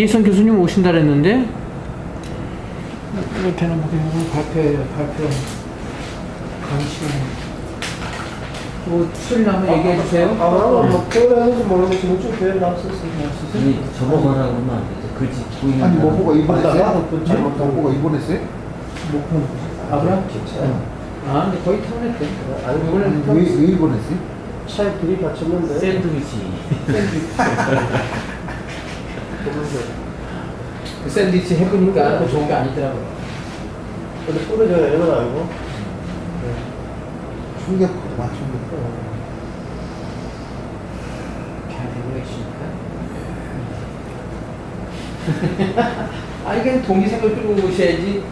이선 교수님 오신다 그랬는데 이렇게는 발표해요. 발표 강시간 뭐 소리 나면 얘기해 주세요. 뭐 표현하는지 모르겠는데 지금 좀 표현 나왔었습니다. 접어가라고 하면 안 되죠. 글씨 보이는 아니 뭐 보고 입원했어요? 그렇죠. 잘못 보고 입원했어요? 뭐 그런 아 그래? 진짜. 아 근데 거의 타운했대. 아니 이번에는 왜 입원했어요? 차에 들이받쳤는데. 샌드위치. 그 샌드위치 해보니까 그 좋은 게 아니더라고요. 근데 부러져요 이건 알고. 충격받아 충격. 잘 되고 계십니까? 아니 그냥 동기생을 끌고 오셔야지.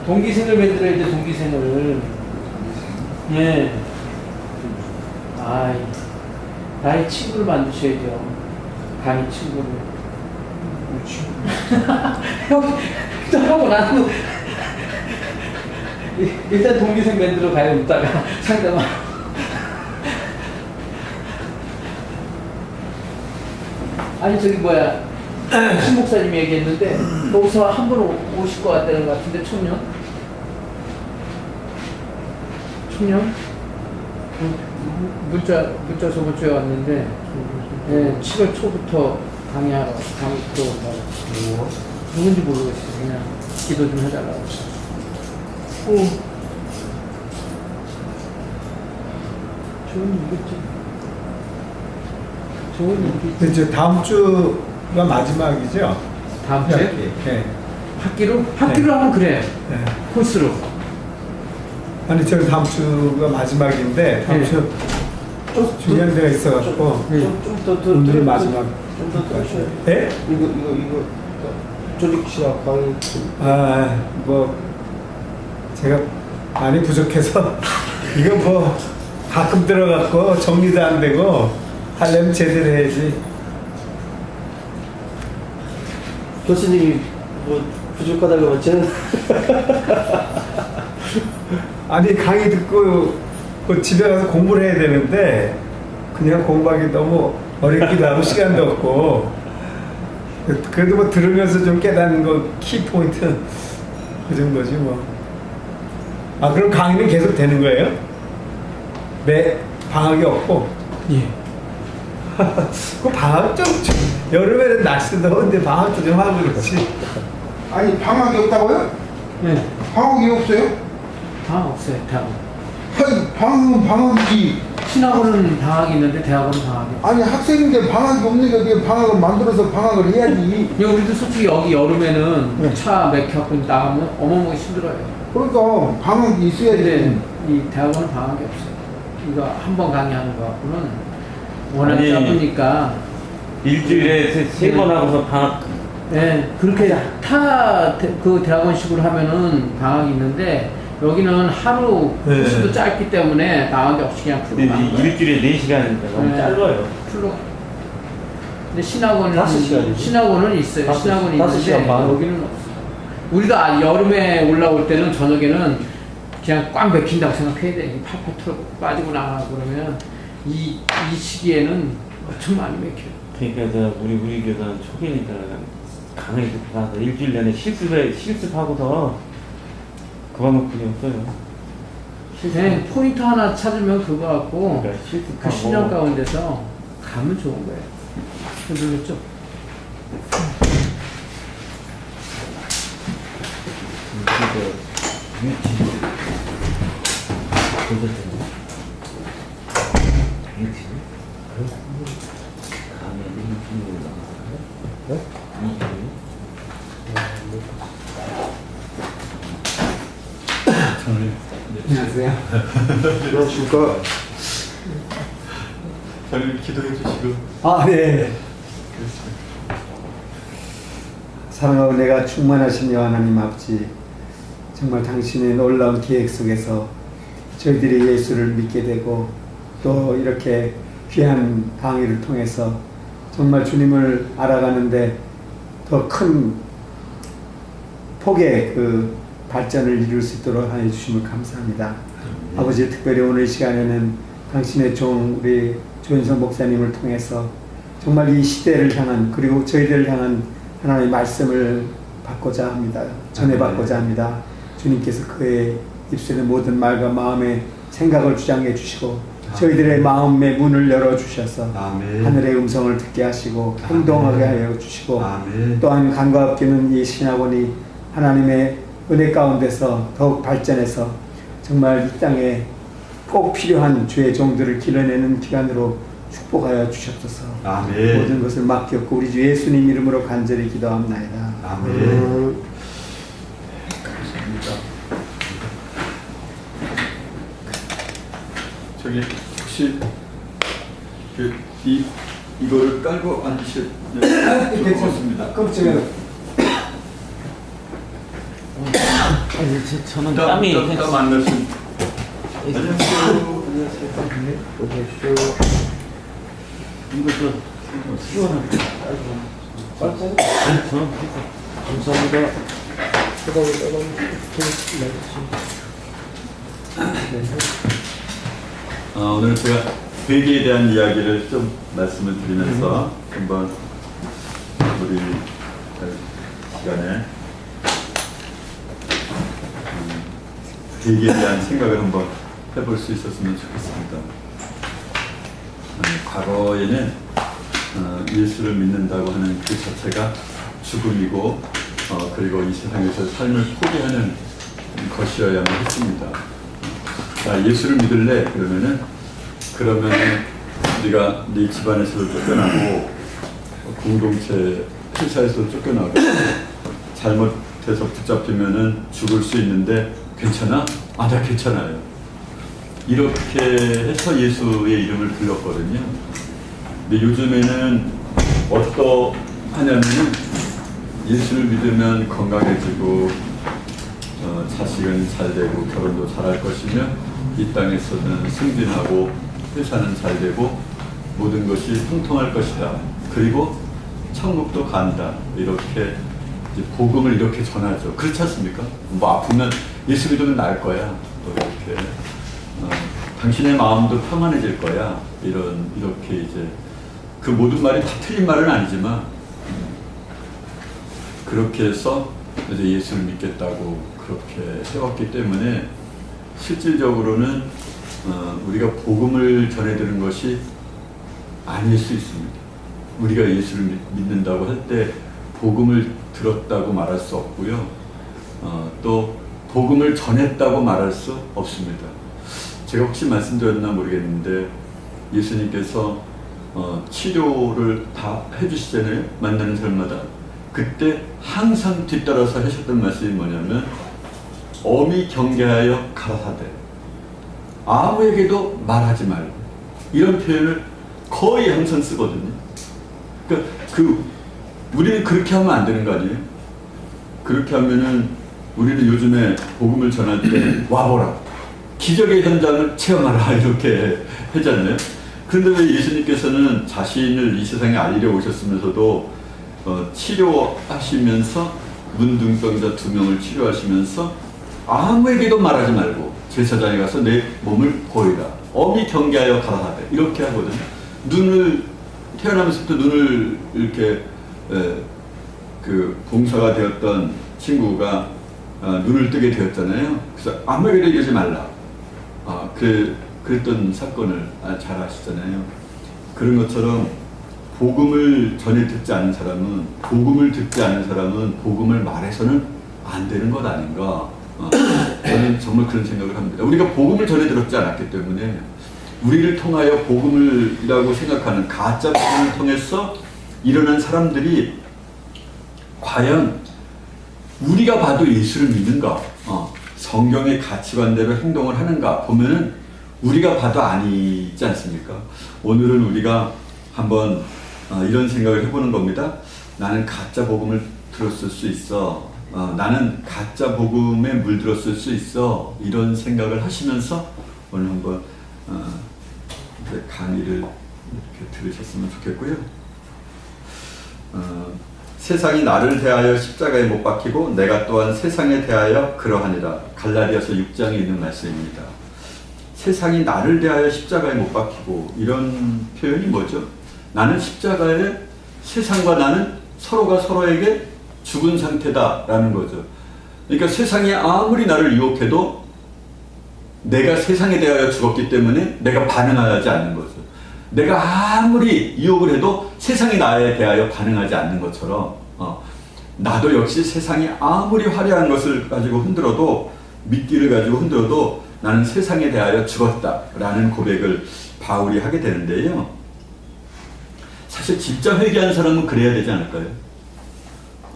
동기생을 만들어야 돼. 동기생을. 예. 아이 나의 친구를 만드셔야죠. 강의 친구를. 형, 하고 나도 일단 동기생 만들어 가요. 이따가 상담아. 아니 저기 뭐야 신 목사님이 얘기했는데 거기서 한 번 오실 것 같다는 것 같은데 청년? 문자 저번 주에 왔는데 예, 7월 초부터 강의 들어온다고. 누군지 모르겠어요. 그냥 기도 좀 해달라고. 좋은 일이겠죠. 좋은 일이겠죠. 이제 다음 주가 마지막이죠? 다음 주에? 네. 학기로? 학기로 하면 그래. 네. 코스로. 아니, 저는 다음 주가 마지막인데, 다음 네. 주 중요한 데가 있어가지고, 좀더 오늘이 마지막. 좀더 들으셔요. 네? 이거 조직 시작 강의. 뭐, 제가 많이 부족해서, 이거 뭐, 가끔 들어갔고, 정리도 안 되고, 하려면 제대로 해야지. 교수님이 뭐 부족하다고 하면 저는 아니, 강의 듣고, 그 집에 가서 공부를 해야 되는데, 그냥 공부하기 너무 어렵기도 하고, 시간도 없고, 그래도 뭐 들으면서 좀 깨닫는 거, 키포인트, 그 정도지 뭐. 아, 그럼 강의는 계속 되는 거예요? 매, 방학이 없고? 예. 그 방학 좀, 여름에는 날씨도 더운데 방학도 좀 하고 그렇지. 아니 방학이 없다고요? 네. 방학이 없어요? 방학 없어요. 대학원. 아니 방학은 방학이지. 신학원은 방학이 있는데 대학원은 방학이 없어요. 아니 학생인데 방학이 없는 게 어떻게 방학을 만들어서 방학을 해야지. 야, 우리도 솔직히 여기 여름에는 차 막혀갖고 나가면 어마어마하게 힘들어요. 그러니까 방학이 있어야지. 근데 이 대학원은 방학이 없어요. 이거 한 번 강의하는 거 갖고는 워낙 아니, 짧으니까. 일주일에 세 번 하고서 방학. 네, 그렇게 그 대학원식으로 하면은 방학이 있는데 여기는 하루 네. 코스도 짧기 때문에 방학이 없이 그냥 풀로 가는 거예요. 일주일에 4시간이니까 너무 네. 짧아요. 풀로. 근데 신학원은 5시간이지. 신학원은 있어요. 다섯- 신학원이 다섯 있는데 시간 반. 여기는 없어요. 우리도 여름에 올라올 때는 저녁에는 그냥 꽉 막힌다고 생각해야 돼. 팔팔 털고 빠지고 나가고 그러면 이 시기에는 엄청 많이 막혀요. 그러니까 우리 교사는 초기니까 강의 듣고 가서 일주일 내내 실습하고서 그만큼뿐이 없어요. 네, 포인트 하나 찾으면 그거 갖고 그러니까 그 실습하고 10년 가운데서 가면 좋은 거예요. 모르겠죠? 유튜브 보셨잖아요. 유튜브? 강의는 유튜브로 나가요? 네? 유튜브? 안녕하세요. 안녕하십니까. 저를 기도해 주시고. 아, 네. 사랑하고 내가 충만하신 여호와 하나님 아버지, 정말 당신의 놀라운 계획 속에서 저희들이 예수를 믿게 되고 또 이렇게 귀한 강의를 통해서 정말 주님을 알아가는데 더 큰 폭의 그 발전을 이룰 수 있도록 하여 주심을 감사합니다. 아버지, 특별히 오늘 시간에는 당신의 종 우리 조인성 목사님을 통해서 정말 이 시대를 향한, 그리고 저희들을 향한 하나님의 말씀을 받고자 합니다. 전해받고자 합니다. 주님께서 그의 입술의 모든 말과 마음의 생각을 주장해 주시고 저희들의 마음의 문을 열어주셔서 아멘. 하늘의 음성을 듣게 하시고 행동하게 하여 주시고 아멘. 또한 간과 없기는 이 신학원이 하나님의 은혜 가운데서 더욱 발전해서 정말 이 땅에 꼭 필요한 주의 종들을 길러내는 기간으로 축복하여 주셨소서. 아멘. 모든 것을 맡겼고 우리 주 예수님 이름으로 간절히 기도합나이다. 아멘. 저기 혹시 이거를 깔고 앉으실 좋습니다. 깜짝이야. 저는 땀이 땀 만나신. 안녕하세요. 이거 저 시원하게 저는 감사합니다. 오늘 제가 회개에 대한 이야기를 좀 말씀을 드리면서 한번 우리 시간에 회개에 대한 생각을 한번 해볼 수 있었으면 좋겠습니다. 과거에는 예수를 믿는다고 하는 그 자체가 죽음이고 그리고 이 세상에서 삶을 포기하는 것이어야만 했습니다. 예수를 믿을래? 그러면 우리가 네 집안에서도 쫓겨나고 공동체 회사에서도 쫓겨나고 잘못해서 붙잡히면은 죽을 수 있는데 괜찮아? 아, 나 괜찮아요. 이렇게 해서 예수의 이름을 불렀거든요. 근데 요즘에는 어떠하냐면은 예수를 믿으면 건강해지고 자식은 잘 되고 결혼도 잘할 것이며 이 땅에서는 승진하고 회사는 잘 되고 모든 것이 통통할 것이다. 그리고 천국도 간다. 이렇게 이제 복음을 이렇게 전하죠. 그렇지 않습니까? 뭐 아프면 예수 믿으면 나을 거야. 또 이렇게 당신의 마음도 평안해질 거야. 이렇게 이제 그 모든 말이 다 틀린 말은 아니지만 그렇게 해서 이제 예수를 믿겠다고 그렇게 세웠기 때문에 실질적으로는 우리가 복음을 전해드리는 것이 아닐 수 있습니다. 우리가 예수를 믿는다고 할 때 복음을 들었다고 말할 수 없고요. 또 복음을 전했다고 말할 수 없습니다. 제가 혹시 말씀드렸나 모르겠는데 예수님께서 치료를 다 해주시잖아요. 만나는 사람마다. 그때 항상 뒤따라서 하셨던 말씀이 뭐냐면 엄히 경계하여 가라사대 아무에게도 말하지 말고 이런 표현을 거의 항상 쓰거든요. 그러니까 우리는 그렇게 하면 안 되는 거 아니에요? 그렇게 하면은 우리는 요즘에 복음을 전할 때 와보라 기적의 현장을 체험하라 이렇게 하잖아요. 그런데 왜 예수님께서는 자신을 이 세상에 알리려 오셨으면서도 치료하시면서 문둥병자 2명을 치료하시면서 아무에게도 말하지 말고 제사장에 가서 내 몸을 보이라 엄히 경계하여 가라하되 이렇게 하거든요. 태어나면서부터 눈을 이렇게 그 봉사가 되었던 친구가 눈을 뜨게 되었잖아요. 그래서 아무에게도 이러지 말라. 그랬던 사건을 잘 아시잖아요. 그런 것처럼 복음을 전해 듣지 않은 사람은 복음을 말해서는 안 되는 것 아닌가. 저는 정말 그런 생각을 합니다. 우리가 복음을 전해 들었지 않았기 때문에 우리를 통하여 복음이라고 생각하는 가짜 복음을 통해서 일어난 사람들이 과연 우리가 봐도 예수를 믿는가, 성경의 가치관대로 행동을 하는가 보면은 우리가 봐도 아니지 않습니까? 오늘은 우리가 한번 이런 생각을 해보는 겁니다. 나는 가짜 복음을 들었을 수 있어. 나는 가짜 복음에 물들었을 수 있어. 이런 생각을 하시면서 오늘 한번 강의를 이렇게 들으셨으면 좋겠고요. 세상이 나를 대하여 십자가에 못 박히고 내가 또한 세상에 대하여 그러하니라. 갈라디아서 6장에 있는 말씀입니다. 세상이 나를 대하여 십자가에 못 박히고 이런 표현이 뭐죠? 나는 십자가에 세상과 나는 서로가 서로에게 죽은 상태다라는 거죠. 그러니까 세상이 아무리 나를 유혹해도 내가 세상에 대하여 죽었기 때문에 내가 반응하지 않는 거죠. 내가 아무리 유혹을 해도 세상이 나에 대하여 반응하지 않는 것처럼 나도 역시 세상이 아무리 화려한 것을 가지고 흔들어도, 미끼를 가지고 흔들어도 나는 세상에 대하여 죽었다라는 고백을 바울이 하게 되는데요. 사실 진짜 회개한 사람은 그래야 되지 않을까요?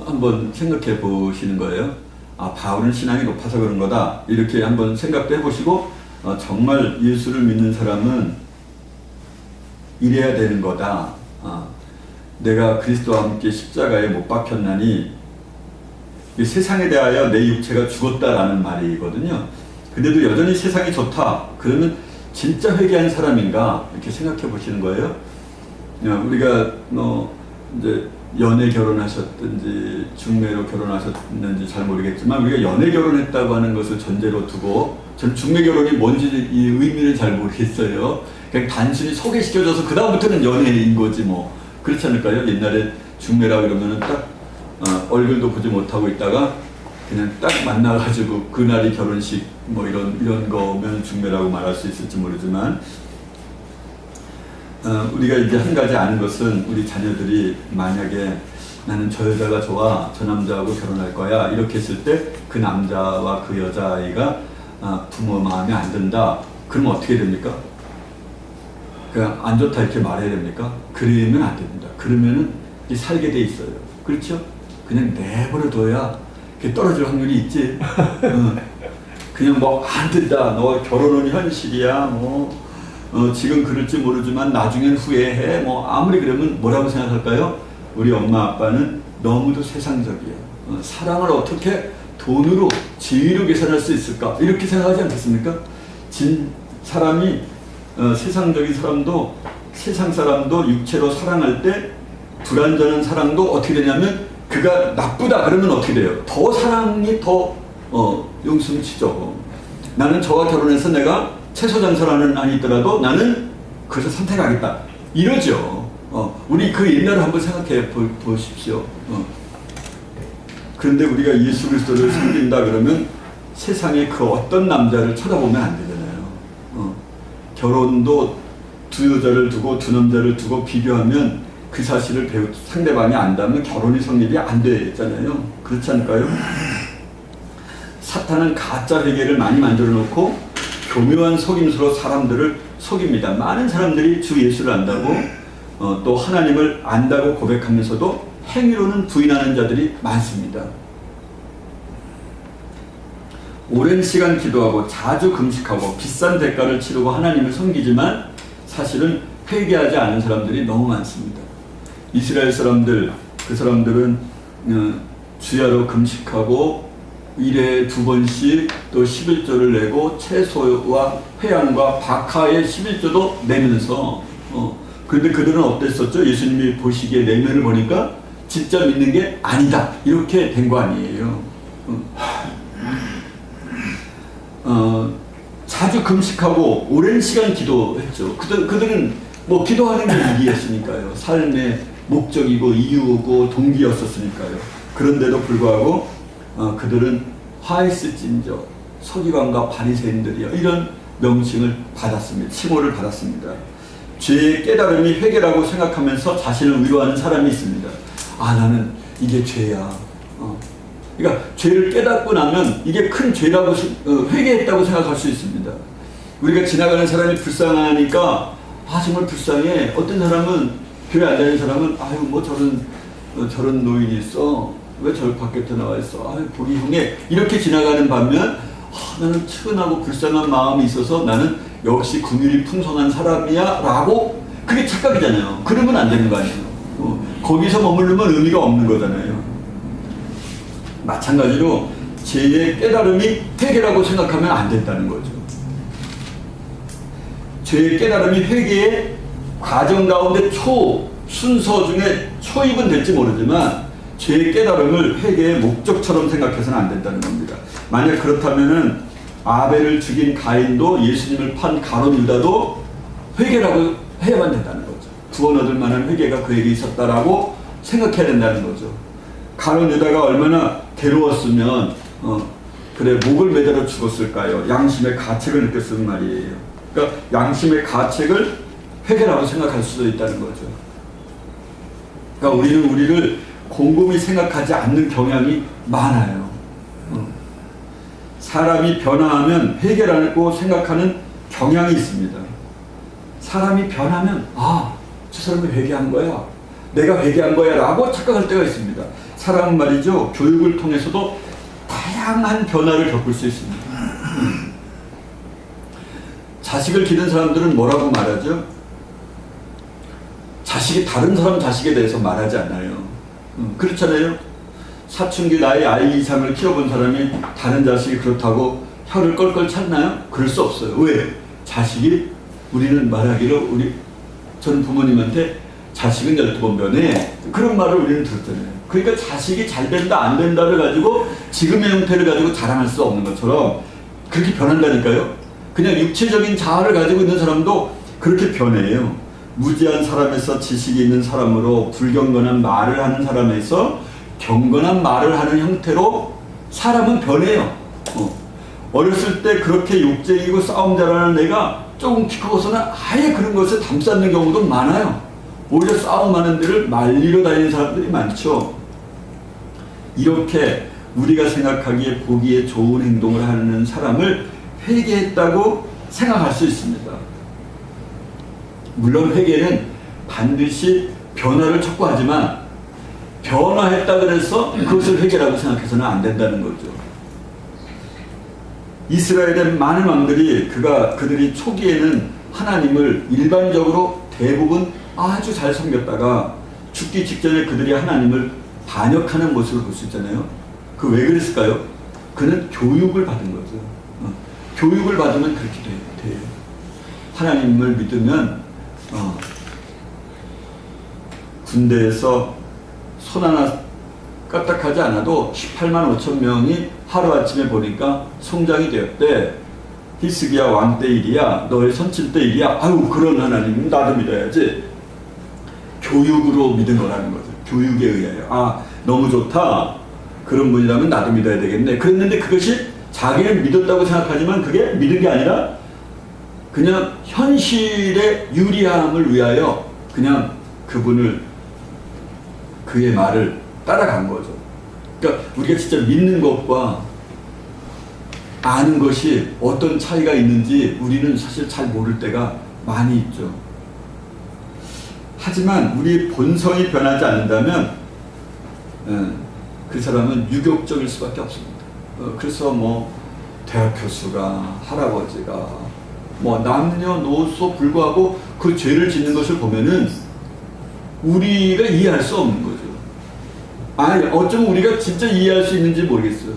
한번 생각해 보시는 거예요. 아, 바울은 신앙이 높아서 그런 거다, 이렇게 한번 생각도 해보시고, 정말 예수를 믿는 사람은 이래야 되는 거다. 내가 그리스도와 함께 십자가에 못 박혔나니 이 세상에 대하여 내 육체가 죽었다라는 말이거든요. 근데도 여전히 세상이 좋다. 그러면 진짜 회개한 사람인가, 이렇게 생각해 보시는 거예요. 우리가 이제 연애 결혼하셨든지 중매로 결혼하셨는지 잘 모르겠지만, 우리가 연애 결혼했다고 하는 것을 전제로 두고, 전 중매 결혼이 뭔지 이 의미는 잘 모르겠어요. 그냥 단순히 소개시켜줘서 그 다음부터는 연애인 거지 뭐. 그렇지 않을까요? 옛날에 중매라 그러면은 딱 얼굴도 보지 못하고 있다가 그냥 딱 만나가지고 그날이 결혼식 뭐 이런 거면 중매라고 말할 수 있을지 모르지만, 우리가 이제 한 가지 아는 것은, 우리 자녀들이 만약에 나는 저 여자가 좋아, 저 남자하고 결혼할 거야, 이렇게 했을 때 그 남자와 그 여자아이가 부모 마음에 안 든다, 그러면 어떻게 됩니까? 그냥 안 좋다 이렇게 말해야 됩니까? 그러면 안 됩니다. 그러면은 살게 돼 있어요. 그렇죠? 그냥 내버려둬야 떨어질 확률이 있지. 그냥 뭐 안 된다, 너 결혼은 현실이야, 뭐 지금 그럴지 모르지만 나중엔 후회해, 뭐 아무리 그러면 뭐라고 생각할까요? 우리 엄마 아빠는 너무도 세상적이야. 사랑을 어떻게 돈으로, 지위로 계산할 수 있을까, 이렇게 생각하지 않겠습니까? 사람이 세상적인 사람도, 세상 사람도 육체로 사랑할 때 불완전한 사랑도 어떻게 되냐면, 그가 나쁘다 그러면 어떻게 돼요? 더 사랑이 더 용숨치죠. 나는 저와 결혼해서 내가 채소 장사라는 안이 있더라도 나는 그것을 선택하겠다, 이러죠. 우리 그 옛날을 한번 생각해 보십시오. 그런데 우리가 예수 그리스도를 섬긴다 그러면 세상에 그 어떤 남자를 쳐다보면 안 되잖아요. 결혼도 두 여자를 두고 두 남자를 두고 비교하면 그 사실을 상대방이 안다면 결혼이 성립이 안 되잖아요. 그렇지 않을까요? 사탄은 가짜 회개를 많이 만들어 놓고 교묘한 속임수로 사람들을 속입니다. 많은 사람들이 주 예수를 안다고 또 하나님을 안다고 고백하면서도 행위로는 부인하는 자들이 많습니다. 오랜 시간 기도하고 자주 금식하고 비싼 대가를 치르고 하나님을 섬기지만 사실은 회개하지 않은 사람들이 너무 많습니다. 이스라엘 사람들, 그 사람들은 주야로 금식하고 1회에 2번씩 또 11조를 내고 채소와 회양과 박하의 11조도 내면서 그런데 그들은 어땠었죠? 예수님이 보시기에 내면을 보니까 진짜 믿는 게 아니다, 이렇게 된 거 아니에요. 자주 금식하고 오랜 시간 기도했죠. 그들은 뭐 기도하는 게 일이었으니까요. 삶의 목적이고 이유고 동기였었으니까요. 그런데도 불구하고 그들은 화했을진저 서기관과 바리새인들이여, 이런 명칭을 받았습니다. 칭호를 받았습니다. 죄의 깨달음이 회개라고 생각하면서 자신을 위로하는 사람이 있습니다. 아, 나는 이게 죄야. 그러니까 죄를 깨닫고 나면 이게 큰 죄라고 회개했다고 생각할 수 있습니다. 우리가 지나가는 사람이 불쌍하니까 정말 불쌍해. 어떤 사람은, 교회 안 다니는 사람은 아유 뭐 저런 노인이 있어, 왜 저 밖에 나와 있어, 아유 보기 흉해, 이렇게 지나가는 반면 나는 측은하고 불쌍한 마음이 있어서 나는 역시 긍휼이 풍성한 사람이야 라고, 그게 착각이잖아요. 그러면 안 되는 거 아니에요. 거기서 머무르면 의미가 없는 거잖아요. 마찬가지로 죄의 깨달음이 회개라고 생각하면 안 된다는 거죠. 죄의 깨달음이 회개의 과정 가운데 순서 중에 초입은 될지 모르지만 죄의 깨달음을 회개의 목적처럼 생각해서는 안 된다는 겁니다. 만약 그렇다면은 아벨을 죽인 가인도 예수님을 판 가룟 유다도 회개라고 해야만 된다는 거죠. 구원 얻을 만한 회개가 그에게 있었다라고 생각해야 된다는 거죠. 가론 유다가 얼마나 괴로웠으면 그래 목을 매달아 죽었을까요? 양심의 가책을 느꼈을 말이에요. 그러니까 양심의 가책을 회개라고 생각할 수도 있다는 거죠. 그러니까 우리는 우리를 곰곰이 생각하지 않는 경향이 많아요. 사람이 변화하면 회개라고 생각하는 경향이 있습니다. 사람이 변하면 저 사람이 회개한 거야, 내가 회개한 거야 라고 착각할 때가 있습니다. 사람은 말이죠, 교육을 통해서도 다양한 변화를 겪을 수 있습니다. 자식을 기른 사람들은 뭐라고 말하죠? 자식이 다른 사람 자식에 대해서 말하지 않아요. 그렇잖아요. 사춘기 나이 아이 이상을 키워본 사람이 다른 자식이 그렇다고 혀를 껄껄 찼나요? 그럴 수 없어요. 왜? 자식이, 우리는 말하기로, 저는 부모님한테 자식은 12번 변해, 그런 말을 우리는 들었잖아요. 그러니까 자식이 잘 된다 안 된다를 가지고 지금의 형태를 가지고 자랑할 수 없는 것처럼 그렇게 변한다니까요. 그냥 육체적인 자아를 가지고 있는 사람도 그렇게 변해요. 무지한 사람에서 지식이 있는 사람으로, 불경건한 말을 하는 사람에서 경건한 말을 하는 형태로 사람은 변해요. 어렸을 때 그렇게 욕쟁이고 싸움 잘하는 애가 조금 키 크고서는 아예 그런 것을 담쌓는 경우도 많아요. 오히려 싸움하는 데를 말리러 다니는 사람들이 많죠. 이렇게 우리가 생각하기에 보기에 좋은 행동을 하는 사람을 회개했다고 생각할 수 있습니다. 물론 회개는 반드시 변화를 촉구하지만 변화했다 그래서 그것을 회개라고 생각해서는 안 된다는 거죠. 이스라엘의 많은 왕들이 그들이 초기에는 하나님을 일반적으로 대부분 아주 잘 섬겼다가 죽기 직전에 그들이 하나님을 반역하는 모습을 볼 수 있잖아요. 그 왜 그랬을까요? 그는 교육을 받은 거죠. 교육을 받으면 그렇게 돼요. 하나님을 믿으면 군대에서 손 하나 까딱하지 않아도 18만 5천 명이 하루아침에 보니까 송장이 되었대. 히스기야 왕 때 일이야, 너의 선칠 때 일이야. 아유, 그런 하나님 나도 믿어야지. 교육으로 믿은 거라는 거죠. 교육에 의하여. 너무 좋다, 그런 분이라면 나도 믿어야 되겠네. 그랬는데 그것이 자기는 믿었다고 생각하지만 그게 믿은 게 아니라 그냥 현실의 유리함을 위하여 그냥 그의 말을 따라간 거죠. 그러니까 우리가 진짜 믿는 것과 아는 것이 어떤 차이가 있는지 우리는 사실 잘 모를 때가 많이 있죠. 하지만 우리 본성이 변하지 않는다면 그 사람은 유격적일 수밖에 없습니다. 그래서 대학 교수가, 할아버지가 남녀노소 불구하고 그 죄를 짓는 것을 보면은 우리가 이해할 수 없는 거죠. 어쩌면 우리가 진짜 이해할 수 있는지 모르겠어요.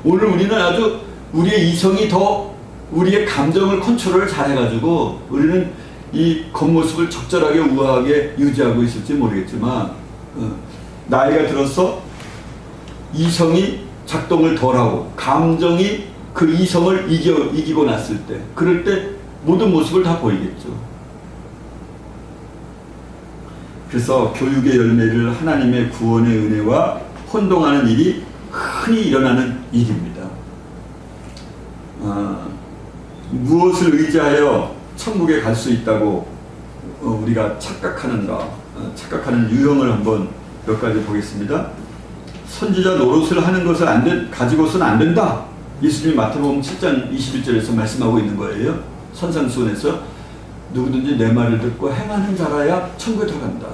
오늘 우리는 아주 우리의 이성이 더 우리의 감정을 컨트롤을 잘 해가지고 우리는 이 겉모습을 적절하게 우아하게 유지하고 있을지 모르겠지만 나이가 들어서 이성이 작동을 덜하고 감정이 그 이성을 이기고 났을 때, 그럴 때 모든 모습을 다 보이겠죠. 그래서 교육의 열매를 하나님의 구원의 은혜와 혼동하는 일이 흔히 일어나는 일입니다. 무엇을 의지하여 천국에 갈 수 있다고 우리가 착각하는가, 착각하는 유형을 한번 몇 가지 보겠습니다. 선지자 노릇을 하는 것을 가지고서는 안 된다. 예수님이 마태복음 7장 21절에서 말씀하고 있는 거예요. 선상수훈에서 누구든지 내 말을 듣고 행하는 자라야 천국에 들어간다.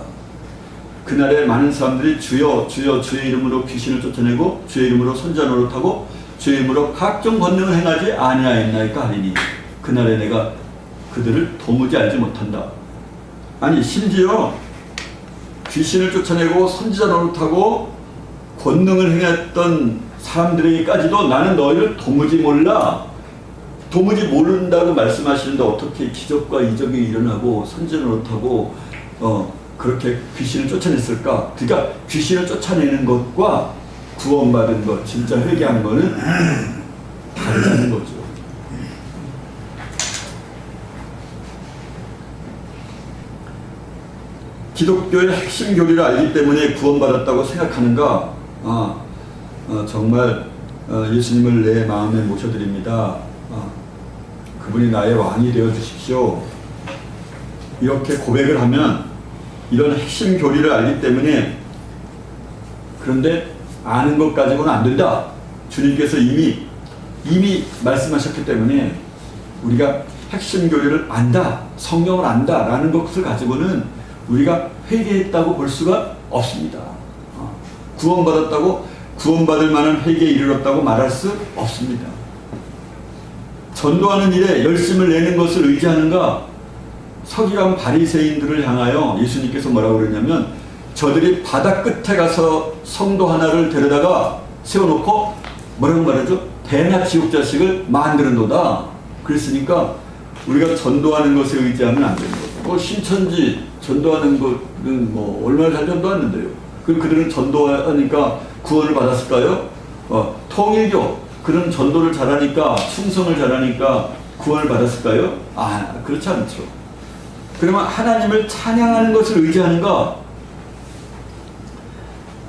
그날에 많은 사람들이 주여 주여 주의 이름으로 귀신을 쫓아내고 주의 이름으로 선지자 노릇하고 주의 이름으로 각종 권능을 행하지 아니하였나이까 하리니 그날에 내가 그들을 도무지 알지 못한다. 아니, 심지어 귀신을 쫓아내고 선지자 노릇하고 권능을 행했던 사람들에게까지도 나는 너희를 도무지 몰라, 도무지 모른다고 말씀하시는데 어떻게 기적과 이적이 일어나고 선지자 노릇하고 그렇게 귀신을 쫓아냈을까? 그러니까 귀신을 쫓아내는 것과 구원받은 것, 진짜 회개한 거는 다르다는 거죠. 기독교의 핵심 교리를 알기 때문에 구원받았다고 생각하는가? 정말 예수님을 내 마음에 모셔드립니다. 그분이 나의 왕이 되어 주십시오. 이렇게 고백을 하면 이런 핵심 교리를 알기 때문에, 그런데 아는 것 가지고는 안 된다. 주님께서 이미 말씀하셨기 때문에 우리가 핵심 교리를 안다, 성경을 안다 라는 것을 가지고는 우리가 회개했다고 볼 수가 없습니다. 구원받았다고, 구원받을 만한 회개에 이르렀다고 말할 수 없습니다. 전도하는 일에 열심을 내는 것을 의지하는가? 서기관 바리새인들을 향하여 예수님께서 뭐라고 그러냐면, 저들이 바다 끝에 가서 성도 하나를 데려다가 세워놓고 뭐라고 말하죠? 대낮 지옥자식을 만드는도다. 그랬으니까 우리가 전도하는 것에 의지하면 안 되는 거죠. 신천지 전도하는 것은 뭐 얼마나 잘 전도하는데요. 그럼 그들은 전도하니까 구원을 받았을까요? 통일교 그런 전도를 잘하니까, 충성을 잘하니까 구원을 받았을까요? 그렇지 않죠. 그러면 하나님을 찬양하는 것을 의지하는가?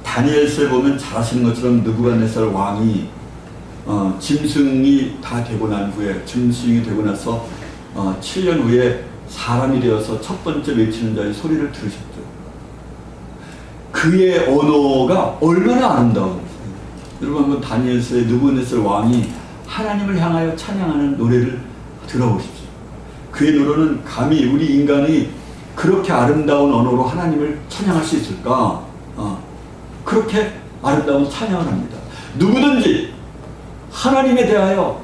다니엘서에 보면 잘 아시는 것처럼 느부갓네살 왕이 짐승이 다 되고 난 후에, 짐승이 되고 나서 7년 후에 사람이 되어서 첫 번째 외치는 자의 소리를 들으셨죠. 그의 언어가 얼마나 아름다운지. 여러분 한번 다니엘서의 느부갓네살 왕이 하나님을 향하여 찬양하는 노래를 들어보십시오. 그의 노래는 감히 우리 인간이 그렇게 아름다운 언어로 하나님을 찬양할 수 있을까? 그렇게 아름다운 찬양을 합니다. 누구든지 하나님에 대하여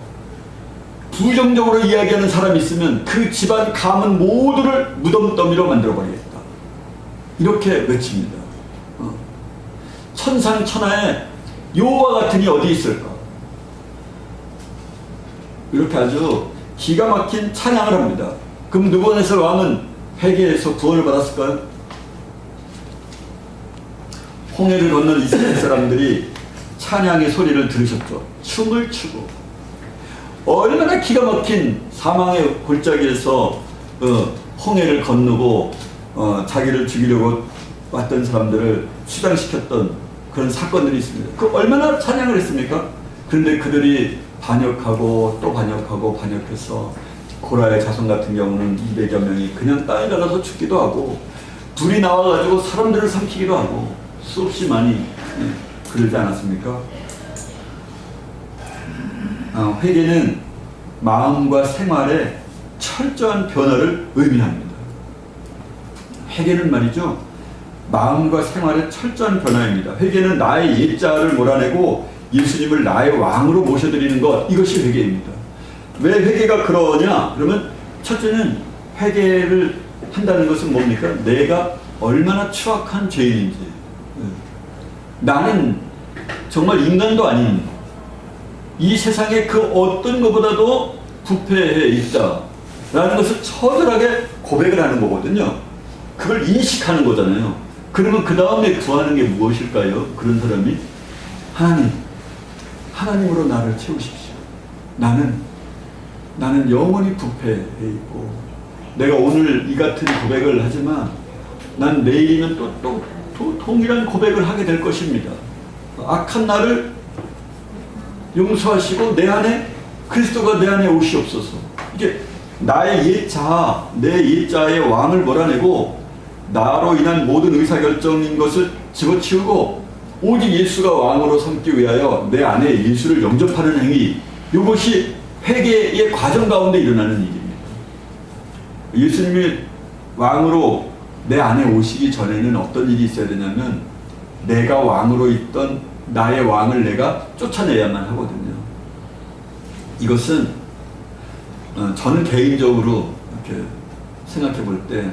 부정적으로 이야기하는 사람이 있으면 그 집안 가문 모두를 무덤더미로 만들어버리겠다. 이렇게 외칩니다. 천상천하에 여호와 같으니 어디 있을까? 이렇게 아주 기가 막힌 찬양을 합니다. 그럼 느부갓네살 왕은 회개해서 구원을 받았을까요? 홍해를 건넌 이스라엘 사람들이 찬양의 소리를 들으셨죠. 춤을 추고 얼마나 기가 막힌 사망의 골짜기에서 홍해를 건너고 자기를 죽이려고 왔던 사람들을 수장시켰던 그런 사건들이 있습니다. 그 얼마나 찬양을 했습니까? 그런데 그들이 반역하고 또 반역하고 반역해서 고라의 자손 같은 경우는 200여 명이 그냥 땅에 나가서 죽기도 하고, 불이 나와가지고 사람들을 삼키기도 하고 수없이 많이 그러지 않았습니까? 회개는 마음과 생활에 철저한 변화를 의미합니다. 회개는 말이죠, 마음과 생활의 철저한 변화입니다. 회개는 나의 옛자를 몰아내고 예수님을 나의 왕으로 모셔드리는 것, 이것이 회개입니다. 왜 회개가 그러냐? 그러면 첫째는 회개를 한다는 것은 뭡니까? 내가 얼마나 추악한 죄인인지, 나는 정말 인간도 아닌 이 세상에 그 어떤 것보다도 부패해 있다라는 것을 처절하게 고백을 하는 거거든요. 그걸 인식하는 거잖아요. 그러면 그 다음에 구하는 게 무엇일까요? 그런 사람이 하나님으로 나를 채우십시오. 나는 영원히 부패해 있고, 내가 오늘 이 같은 고백을 하지만 난 내일이면 또 동일한 고백을 하게 될 것입니다. 악한 나를 용서하시고 내 안에 그리스도가 내 안에 오시옵소서. 이게 나의 옛자, 내 옛자의 왕을 몰아내고 나로 인한 모든 의사결정인 것을 집어치우고 오직 예수가 왕으로 삼기 위하여 내 안에 예수를 영접하는 행위, 이것이 회개의 과정 가운데 일어나는 일입니다. 예수님이 왕으로 내 안에 오시기 전에는 어떤 일이 있어야 되냐면, 내가 왕으로 있던 나의 왕을 내가 쫓아내야만 하거든요. 이것은 저는 개인적으로 이렇게 생각해 볼 때,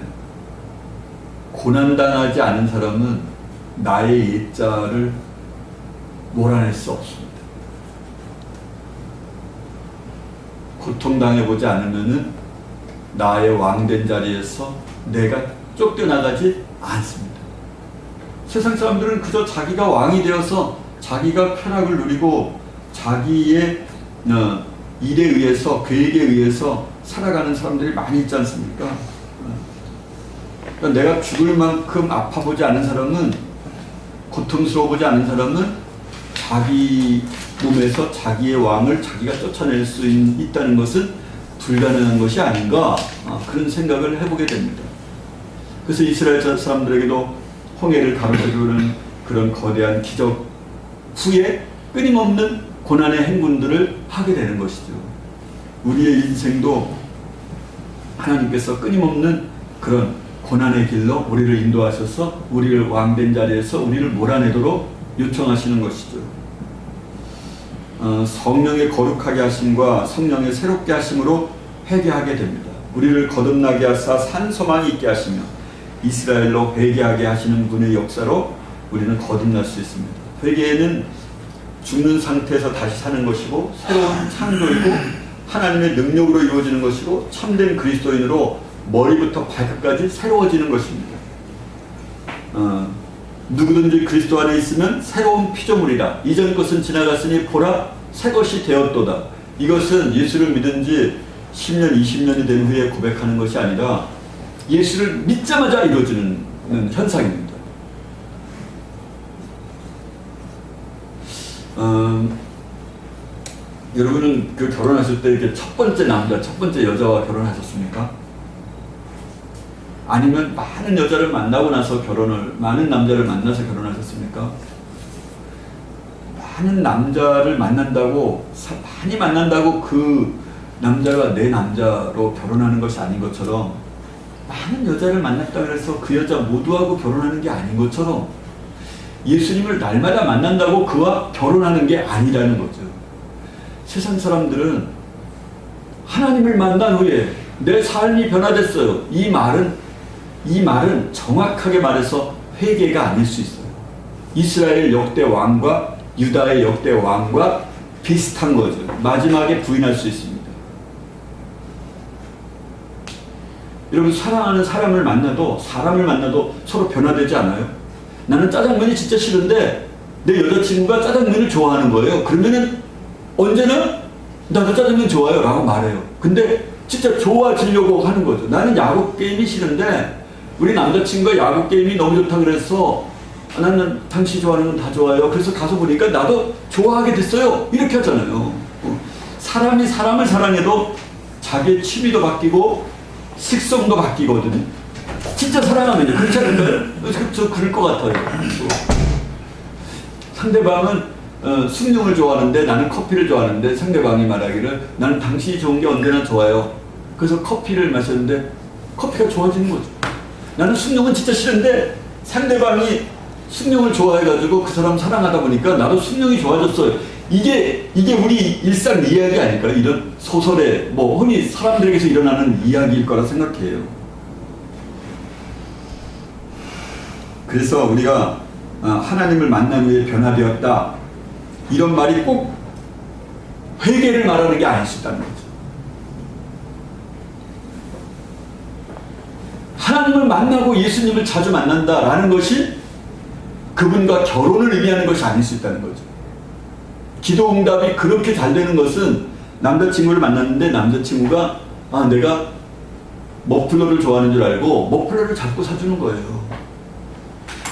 고난당하지 않은 사람은 나의 옛자를 몰아낼 수 없습니다. 고통당해보지 않으면은 나의 왕된 자리에서 내가 쫓겨나가지 않습니다. 세상 사람들은 그저 자기가 왕이 되어서 자기가 쾌락을 누리고 자기의 일에 의해서, 계획에 의해서 살아가는 사람들이 많이 있지 않습니까? 그러니까 내가 죽을 만큼 아파보지 않은 사람은, 고통스러워보지 않은 사람은 자기 몸에서 자기의 왕을 자기가 쫓아낼 수 있다는 것은 불가능한 것이 아닌가, 그런 생각을 해보게 됩니다. 그래서 이스라엘 사람들에게도 홍해를 가로지르는 그런 거대한 기적 후에 끊임없는 고난의 행군들을 하게 되는 것이죠. 우리의 인생도 하나님께서 끊임없는 그런 고난의 길로 우리를 인도하셔서 우리를 왕된 자리에서 우리를 몰아내도록 요청하시는 것이죠. 성령의 거룩하게 하심과 성령의 새롭게 하심으로 회개하게 됩니다. 우리를 거듭나게 하사 산소망이 있게 하시며 이스라엘로 회개하게 하시는 분의 역사로 우리는 거듭날 수 있습니다. 회개는 죽는 상태에서 다시 사는 것이고 새로운 창조이고 하나님의 능력으로 이루어지는 것이고 참된 그리스도인으로 머리부터 발끝까지 새로워지는 것입니다. 누구든지 그리스도 안에 있으면 새로운 피조물이라. 이전 것은 지나갔으니 보라 새 것이 되었도다. 이것은 예수를 믿은 지 10년, 20년이 된 후에 고백하는 것이 아니라 예수를 믿자마자 이루어지는 현상입니다. 여러분은 그 결혼하실 때 이렇게 첫 번째 남자, 첫 번째 여자와 결혼하셨습니까? 아니면 많은 여자를 만나고 나서 많은 남자를 만나서 결혼하셨습니까? 많은 남자를 만난다고, 많이 만난다고 그 남자가 내 남자로 결혼하는 것이 아닌 것처럼, 많은 여자를 만났다 그래서 그 여자 모두하고 결혼하는 게 아닌 것처럼, 예수님을 날마다 만난다고 그와 결혼하는 게 아니라는 거죠. 세상 사람들은 하나님을 만난 후에 내 삶이 변화됐어요. 이 말은 정확하게 말해서 회개가 아닐 수 있어요. 이스라엘 역대 왕과 유다의 역대 왕과 비슷한 거죠. 마지막에 부인할 수 있습니다. 여러분, 사랑하는 사람을 만나도 서로 변화되지 않아요? 나는 짜장면이 진짜 싫은데 내 여자친구가 짜장면을 좋아하는 거예요. 그러면은 언제나 나도 짜장면 좋아요 라고 말해요. 근데 진짜 좋아지려고 하는 거죠. 나는 야구 게임이 싫은데 우리 남자친구가 야구 게임이 너무 좋다 그래서 나는 당신이 좋아하는 건 다 좋아요. 그래서 가서 보니까 나도 좋아하게 됐어요. 이렇게 하잖아요. 사람이 사람을 사랑해도 자기의 취미도 바뀌고 식성도 바뀌거든요. 진짜 사랑하면요. 그렇지 않을까요? 저 그럴 것 같아요. 상대방은 숭늉을 좋아하는데 나는 커피를 좋아하는데 상대방이 말하기를 나는 당신이 좋은 게 언제나 좋아요. 그래서 커피를 마셨는데 커피가 좋아지는 거죠. 나는 숭늉은 진짜 싫은데 상대방이 숭늉을 좋아해가지고 그 사람 사랑하다 보니까 나도 숭늉이 좋아졌어요. 이게 우리 일상 이야기 아닐까요? 이런 소설에 흔히 사람들에게서 일어나는 이야기일 거라 생각해요. 그래서 우리가 하나님을 만난 후에 변화되었다, 이런 말이 꼭 회개를 말하는 게 아닐 수 있다는 거죠. 하나님을 만나고 예수님을 자주 만난다라는 것이 그분과 결혼을 의미하는 것이 아닐 수 있다는 거죠. 기도 응답이 그렇게 잘 되는 것은 남자친구를 만났는데 남자친구가 내가 머플러를 좋아하는 줄 알고 머플러를 자꾸 사주는 거예요.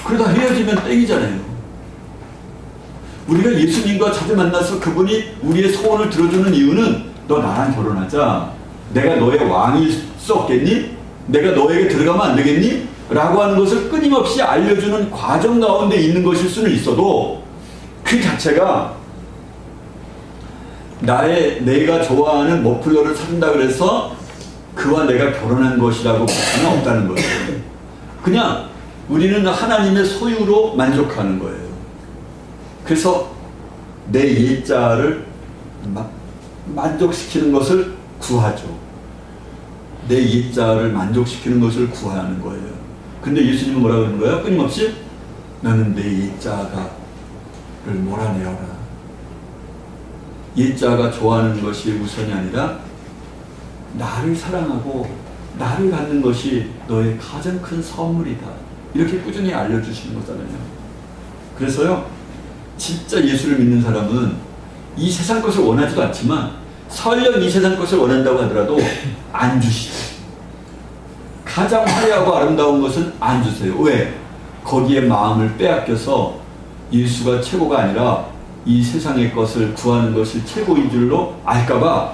그러다 헤어지면 땡이잖아요. 우리가 예수님과 자주 만나서 그분이 우리의 소원을 들어주는 이유는 너 나랑 결혼하자. 내가 너의 왕일 수 없겠니? 내가 너에게 들어가면 안 되겠니? 라고 하는 것을 끊임없이 알려주는 과정 가운데 있는 것일 수는 있어도 그 자체가 내가 좋아하는 머플러를 산다 그래서 그와 내가 결혼한 것이라고 볼 수는 없다는 거예요. 그냥 우리는 하나님의 소유로 만족하는 거예요. 그래서 내 예자를 만족시키는 것을 구하죠. 내 예자를 만족시키는 것을 구하는 거예요. 근데 예수님은 뭐라 그러는 거예요? 끊임없이 나는 내 예자를 몰아내어라. 예자가 좋아하는 것이 우선이 아니라 나를 사랑하고 나를 갖는 것이 너의 가장 큰 선물이다. 이렇게 꾸준히 알려주시는 거잖아요. 그래서요, 진짜 예수를 믿는 사람은 이 세상 것을 원하지도 않지만 설령 이 세상 것을 원한다고 하더라도 안 주시죠. 가장 화려하고 아름다운 것은 안 주세요. 왜? 거기에 마음을 빼앗겨서 예수가 최고가 아니라 이 세상의 것을 구하는 것이 최고인 줄로 알까봐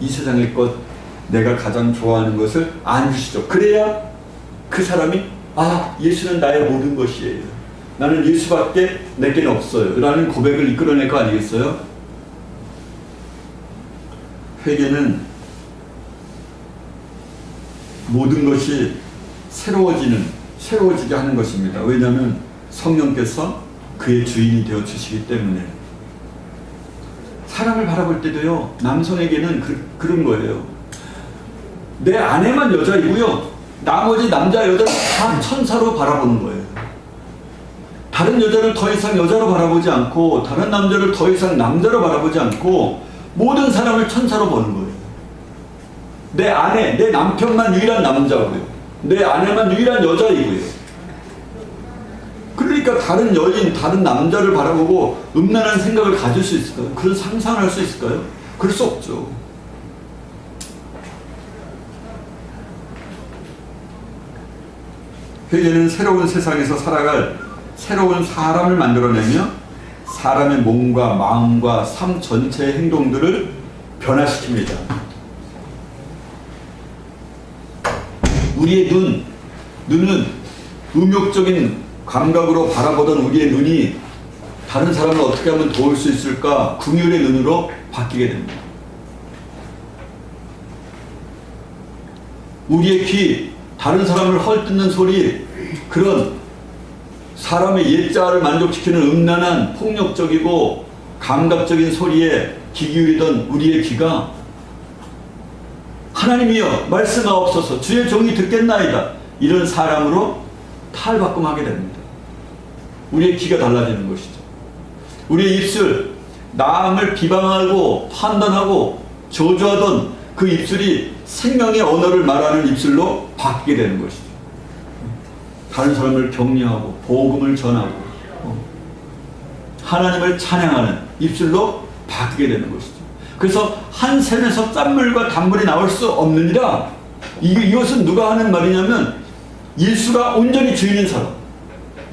이 세상의 것, 내가 가장 좋아하는 것을 안 주시죠. 그래야 그 사람이 예수는 나의 모든 것이에요. 나는 예수밖에 내게는 없어요. 라는 고백을 이끌어낼 거 아니겠어요? 회개는 모든 것이 새로워지게 하는 것입니다. 왜냐하면 성령께서 그의 주인이 되어 주시기 때문에. 사람을 바라볼 때도요, 남성에게는 그런 거예요. 내 아내만 여자이고요, 나머지 남자 여자는 다 천사로 바라보는 거예요. 다른 여자를 더 이상 여자로 바라보지 않고, 다른 남자를 더 이상 남자로 바라보지 않고, 모든 사람을 천사로 보는 거예요. 내 아내, 내 남편만 유일한 남자고요, 내 아내만 유일한 여자이고요. 그러니까 다른 여인, 다른 남자를 바라보고 음란한 생각을 가질 수 있을까요? 그런 상상을 할 수 있을까요? 그럴 수 없죠. 회개는 새로운 세상에서 살아갈 새로운 사람을 만들어내며 사람의 몸과 마음과 삶 전체의 행동들을 변화시킵니다. 우리의 눈은 음욕적인 감각으로 바라보던 우리의 눈이 다른 사람을 어떻게 하면 도울 수 있을까? 긍휼의 눈으로 바뀌게 됩니다. 우리의 귀, 다른 사람을 헐뜯는 소리, 그런 사람의 옛자아를 만족시키는 음란한 폭력적이고 감각적인 소리에 귀 기울이던 우리의 귀가 하나님이여 말씀하옵소서 주의 종이 듣겠나이다, 이런 사람으로 탈바꿈하게 됩니다. 우리의 귀가 달라지는 것이죠. 우리의 입술, 남을 비방하고 판단하고 저주하던 그 입술이 생명의 언어를 말하는 입술로 바뀌게 되는 것이죠. 다른 사람을 격려하고 복음을 전하고 하나님을 찬양하는 입술로 바뀌게 되는 것이죠. 그래서 한 샘에서 짠물과 단물이 나올 수 없느니라. 이것은 누가 하는 말이냐면 예수가 온전히 주인인 사람,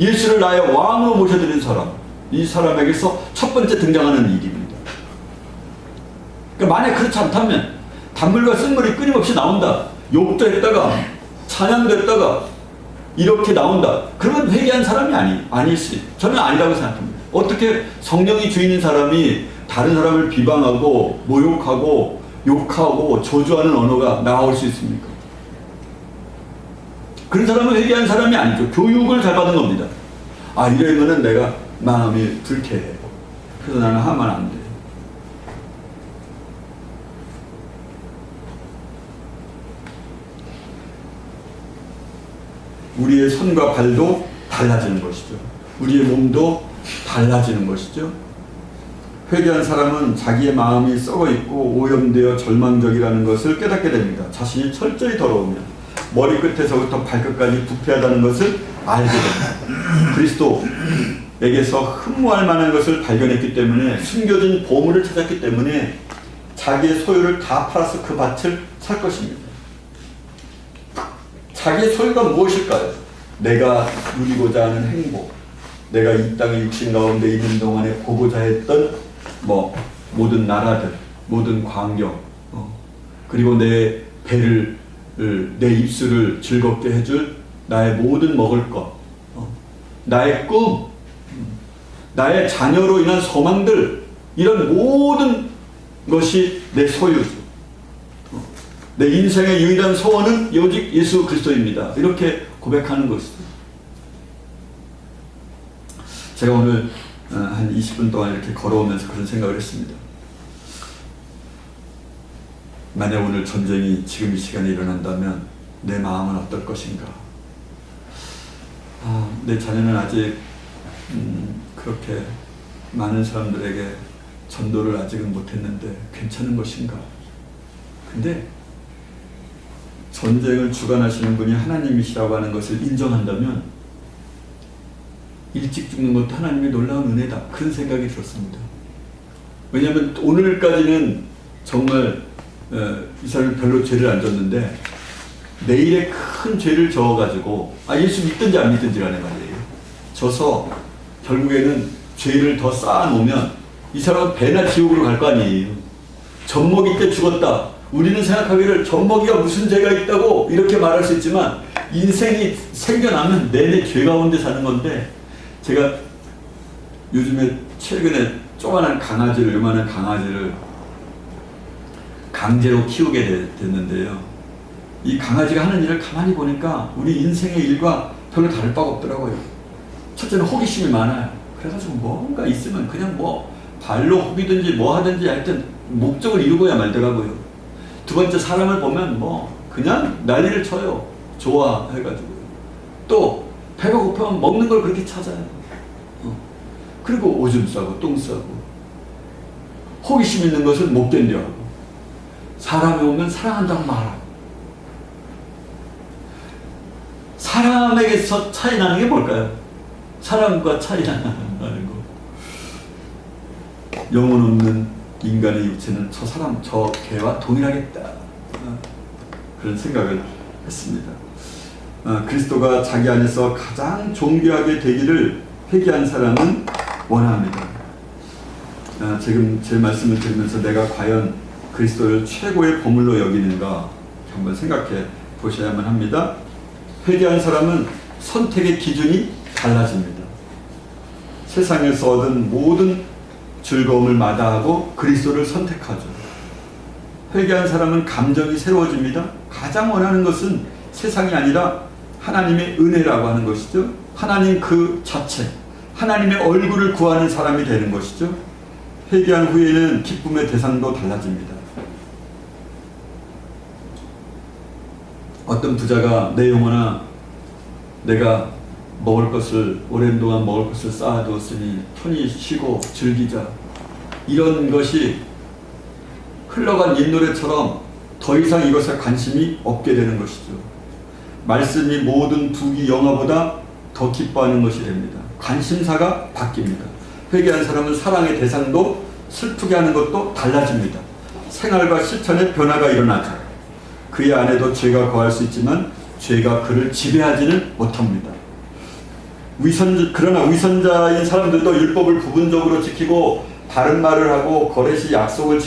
예수를 나의 왕으로 모셔드린 사람, 이 사람에게서 첫 번째 등장하는 일입니다. 그러니까 만약 그렇지 않다면 단물과 쓴물이 끊임없이 나온다, 욕도 했다가 찬양도 했다가 이렇게 나온다, 그러면 회개한 사람이 아닐 수 있어요. 저는 아니라고 생각합니다. 어떻게 성령이 주인인 사람이 다른 사람을 비방하고 모욕하고 욕하고 저주하는 언어가 나올 수 있습니까? 그런 사람은 회개한 사람이 아니죠. 교육을 잘 받은 겁니다. 이러면은 내가 마음이 불쾌해. 그래서 나는 하면 안 돼. 우리의 손과 발도 달라지는 것이죠. 우리의 몸도 달라지는 것이죠. 회개한 사람은 자기의 마음이 썩어있고 오염되어 절망적이라는 것을 깨닫게 됩니다. 자신이 철저히 더러우면 머리끝에서부터 발끝까지 부패하다는 것을 알게 됩니다. 그리스도에게서 흠모할 만한 것을 발견했기 때문에, 숨겨진 보물을 찾았기 때문에 자기의 소유를 다 팔아서 그 밭을 살 것입니다. 자기의 소유가 무엇일까요? 내가 누리고자 하는 행복, 내가 이 땅의 육신 가운데 있는 동안에 보고자 했던 모든 나라들, 모든 광경, 그리고 내 배를, 내 입술을 즐겁게 해줄 나의 모든 먹을 것, 나의 꿈, 나의 자녀로 인한 소망들, 이런 모든 것이 내 소유죠. 내 인생의 유일한 소원은 오직 예수 그리스도입니다. 이렇게 고백하는 것이죠. 제가 오늘 한 20분 동안 이렇게 걸어오면서 그런 생각을 했습니다. 만약 오늘 전쟁이 지금 이 시간에 일어난다면 내 마음은 어떨 것인가? 내 자녀는 아직 그렇게 많은 사람들에게 전도를 아직은 못했는데 괜찮은 것인가? 근데 전쟁을 주관하시는 분이 하나님이시라고 하는 것을 인정한다면 일찍 죽는 것도 하나님의 놀라운 은혜다, 그런 생각이 들었습니다. 왜냐하면 오늘까지는 정말 이 사람이 별로 죄를 안 졌는데 내일의 큰 죄를 저어가지고 예수 믿든지 안 믿든지 간에 말이에요. 져서 결국에는 죄를 더 쌓아놓으면 이 사람은 배나 지옥으로 갈 거 아니에요. 젖먹이 때 죽었다. 우리는 생각하기를 젖먹이가 무슨 죄가 있다고 이렇게 말할 수 있지만 인생이 생겨나면 내내 죄 가운데 사는 건데, 제가 요즘에 최근에 조그만한 강아지를, 요만한 강아지를 강제로 키우게 됐는데요. 이 강아지가 하는 일을 가만히 보니까 우리 인생의 일과 별로 다를 바가 없더라고요. 첫째는 호기심이 많아요. 그래가지고 뭔가 있으면 그냥 뭐 발로 후비든지 뭐 하든지 하여튼 목적을 이루고야 말더라고요. 두 번째, 사람을 보면 뭐 그냥 난리를 쳐요. 좋아해가지고. 또 배가 고프면 먹는 걸 그렇게 찾아요. 그리고 오줌 싸고 똥 싸고. 호기심 있는 것은 못 견뎌하고. 사람이 오면 사랑한다고 말하고. 사람에게서 차이 나는 게 뭘까요? 사람과 차이 나는 거. 영혼 없는 인간의 육체는 저 사람, 저 개와 동일하겠다. 그런 생각을 했습니다. 그리스도가 자기 안에서 가장 존귀하게 되기를 회개한 사람은 원합니다. 지금 제 말씀을 들으면서 내가 과연 그리스도를 최고의 보물로 여기는가 한번 생각해 보셔야만 합니다. 회개한 사람은 선택의 기준이 달라집니다. 세상에서 얻은 모든 즐거움을 마다하고 그리스도를 선택하죠. 회개한 사람은 감정이 새로워집니다. 가장 원하는 것은 세상이 아니라 하나님의 은혜라고 하는 것이죠. 하나님 그 자체, 하나님의 얼굴을 구하는 사람이 되는 것이죠. 회개한 후에는 기쁨의 대상도 달라집니다. 어떤 부자가 내 영혼아, 내가 먹을 것을, 오랜 동안 먹을 것을 쌓아두었으니 편히 쉬고 즐기자, 이런 것이 흘러간 옛노래처럼 더 이상 이것에 관심이 없게 되는 것이죠. 말씀이 모든 부귀 영화보다 더 기뻐하는 것이 됩니다. 관심사가 바뀝니다. 회개한 사람은 사랑의 대상도 슬프게 하는 것도 달라집니다. 생활과 실천의 변화가 일어나죠. 그의 안에도 죄가 거할 수 있지만 죄가 그를 지배하지는 못합니다. 그러나 위선자인 사람들도 율법을 부분적으로 지키고 바른 말을 하고 거래시 약속을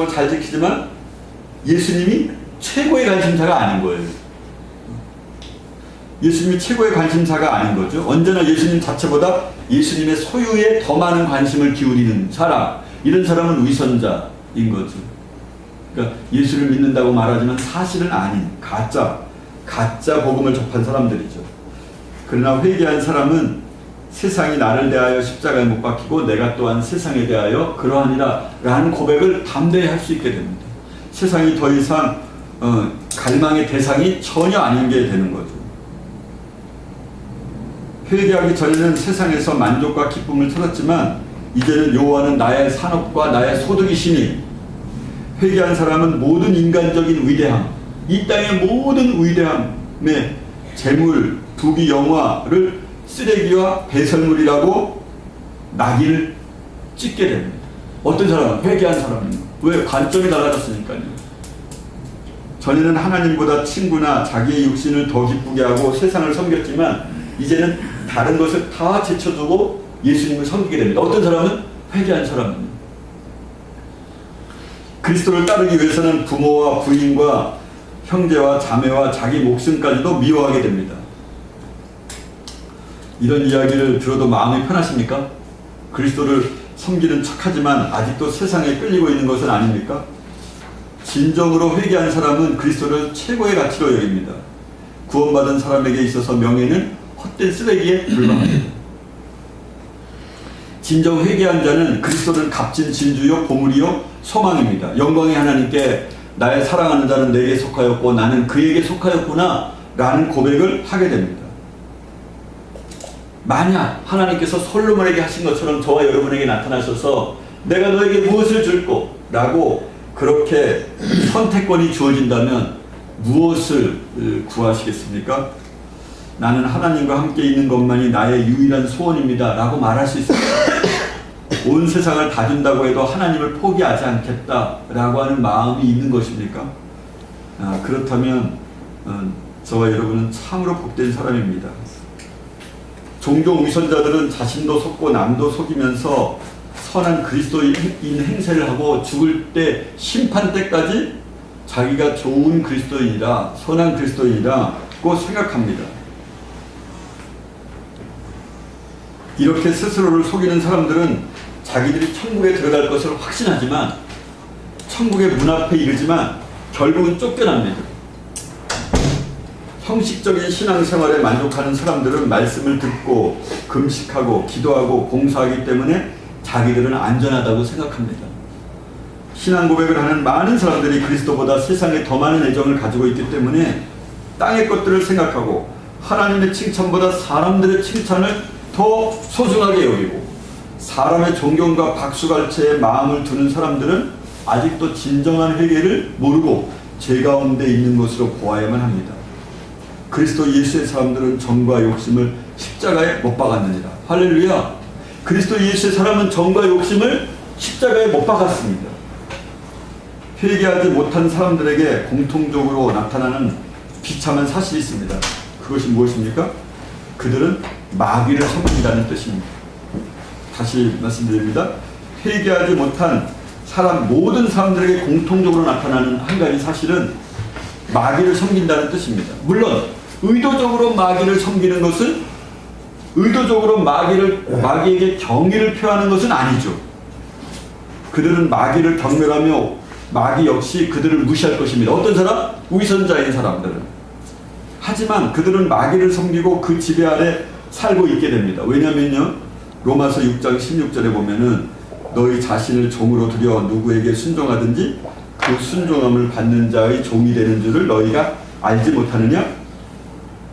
잘 지키지만 예수님이 최고의 관심사가 아닌 거예요. 예수님이 최고의 관심사가 아닌 거죠. 언제나 예수님 자체보다 예수님의 소유에 더 많은 관심을 기울이는 사람, 이런 사람은 위선자인 거죠. 그러니까 예수를 믿는다고 말하지만 사실은 아닌 가짜 복음을 접한 사람들이죠. 그러나 회개한 사람은 세상이 나를 대하여 십자가에 못 박히고 내가 또한 세상에 대하여 그러하니라 라는 고백을 담대히 할 수 있게 됩니다. 세상이 더 이상 갈망의 대상이 전혀 아닌 게 되는 거죠. 회개하기 전에는 세상에서 만족과 기쁨을 찾았지만 이제는 여호와는 나의 산업과 나의 소득이시니, 회개한 사람은 모든 인간적인 위대함, 이 땅의 모든 위대함의 재물, 부귀, 영화를 쓰레기와 배설물이라고 낙인을 찍게 됩니다. 어떤 사람은? 회개한 사람은. 왜? 관점이 달라졌으니까요. 전에는 하나님보다 친구나 자기의 육신을 더 기쁘게 하고 세상을 섬겼지만 이제는 다른 것을 다 제쳐두고 예수님을 섬기게 됩니다. 어떤 사람은? 회개한 사람은. 그리스도를 따르기 위해서는 부모와 부인과 형제와 자매와 자기 목숨까지도 미워하게 됩니다. 이런 이야기를 들어도 마음이 편하십니까? 그리스도를 섬기는 척하지만 아직도 세상에 끌리고 있는 것은 아닙니까? 진정으로 회개한 사람은 그리스도를 최고의 가치로 여깁니다. 구원받은 사람에게 있어서 명예는 헛된 쓰레기에 불과합니다. 진정 회개한 자는 그리스도는 값진 진주요 보물이요 소망입니다. 영광의 하나님께 나의 사랑하는 자는 내게 속하였고 나는 그에게 속하였구나 라는 고백을 하게 됩니다. 만약 하나님께서 솔로몬에게 하신 것처럼 저와 여러분에게 나타나셔서 내가 너에게 무엇을 줄꼬 라고 그렇게 선택권이 주어진다면 무엇을 구하시겠습니까? 나는 하나님과 함께 있는 것만이 나의 유일한 소원입니다 라고 말할 수 있습니다. 온 세상을 다 준다고 해도 하나님을 포기하지 않겠다 라고 하는 마음이 있는 것입니까? 그렇다면 저와 여러분은 참으로 복된 사람입니다. 종종 위선자들은 자신도 속고 남도 속이면서 선한 그리스도인 행세를 하고 죽을 때 심판 때까지 자기가 좋은 그리스도인이라 선한 그리스도인이라고 생각합니다. 이렇게 스스로를 속이는 사람들은 자기들이 천국에 들어갈 것을 확신하지만 천국의 문 앞에 이르지만 결국은 쫓겨납니다. 형식적인 신앙생활에 만족하는 사람들은 말씀을 듣고 금식하고 기도하고 봉사하기 때문에 자기들은 안전하다고 생각합니다. 신앙 고백을 하는 많은 사람들이 그리스도보다 세상에 더 많은 애정을 가지고 있기 때문에 땅의 것들을 생각하고 하나님의 칭찬보다 사람들의 칭찬을 더 소중하게 여기고 사람의 존경과 박수갈채에 마음을 두는 사람들은 아직도 진정한 회개를 모르고 죄 가운데 있는 것으로 보아야만 합니다. 그리스도 예수의 사람들은 정과 욕심을 십자가에 못 박았느니라. 할렐루야. 그리스도 예수의 사람은 정과 욕심을 십자가에 못 박았습니다. 회개하지 못한 사람들에게 공통적으로 나타나는 비참한 사실이 있습니다. 그것이 무엇입니까? 그들은 마귀를 섬긴다는 뜻입니다. 다시 말씀드립니다. 회개하지 못한 모든 사람들에게 공통적으로 나타나는 한 가지 사실은 마귀를 섬긴다는 뜻입니다. 물론 의도적으로 마귀를 섬기는 것은 의도적으로 마귀에게 경의를 표하는 것은 아니죠. 그들은 마귀를 경멸하며 마귀 역시 그들을 무시할 것입니다. 어떤 사람? 위선자인 사람들은. 하지만 그들은 마귀를 섬기고 그 지배 아래 살고 있게 됩니다. 왜냐면요, 로마서 6장 16절에 보면은 너희 자신을 종으로 들여 누구에게 순종하든지 그 순종함을 받는 자의 종이 되는 줄을 너희가 알지 못하느냐?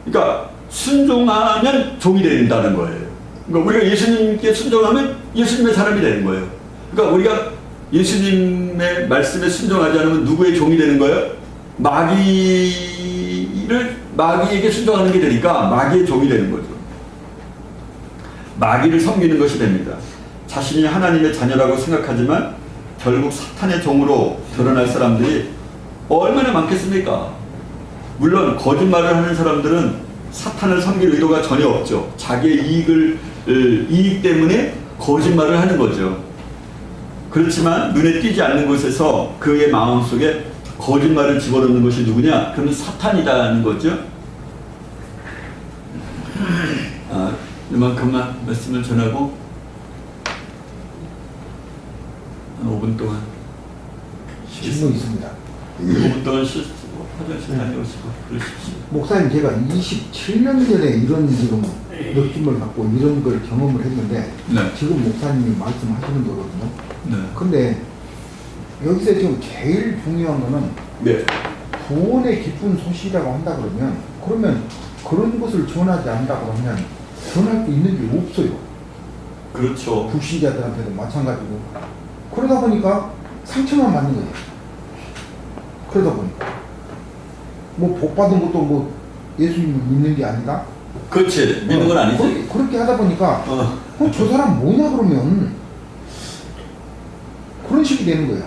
그러니까 순종하면 종이 된다는 거예요. 그러니까 우리가 예수님께 순종하면 예수님의 사람이 되는 거예요. 그러니까 우리가 예수님의 말씀에 순종하지 않으면 누구의 종이 되는 거예요? 마귀에게 순종하는 게 되니까 마귀의 종이 되는 거죠. 마귀를 섬기는 것이 됩니다. 자신이 하나님의 자녀라고 생각하지만 결국 사탄의 종으로 드러날 사람들이 얼마나 많겠습니까? 물론 거짓말을 하는 사람들은 사탄을 섬길 의도가 전혀 없죠. 자기의 이익 때문에 거짓말을 하는 거죠. 그렇지만 눈에 띄지 않는 곳에서 그의 마음속에 거짓말을 집어넣는 것이 누구냐? 그러면 사탄이라는 거죠. 이만큼만 말씀을 전하고 한 5분 동안 질문 있습니다. 5분 동안 화장실 다녀오시고 그러십시오. 목사님, 제가 27년 전에 이런 지금 느낌을 갖고 이런 걸 경험을 했는데 네. 지금 목사님이 말씀하시는 거거든요. 네. 근데 여기서 지금 제일 중요한 거는 네. 구원의 기쁜 소식이라고 한다 그러면 그런 것을 전하지 않는다고 하면 전할 수 있는 게 없어요. 그렇죠. 불신자들한테도 마찬가지고. 그러다 보니까 상처만 받는 거예요. 그러다 보니까 뭐 복 받은 것도 뭐 예수님을 믿는 게 아니다. 그렇지. 믿는 건 아니지. 그렇게 하다 보니까 그럼 저 사람 뭐냐 그러면 그런 식이 되는 거예요.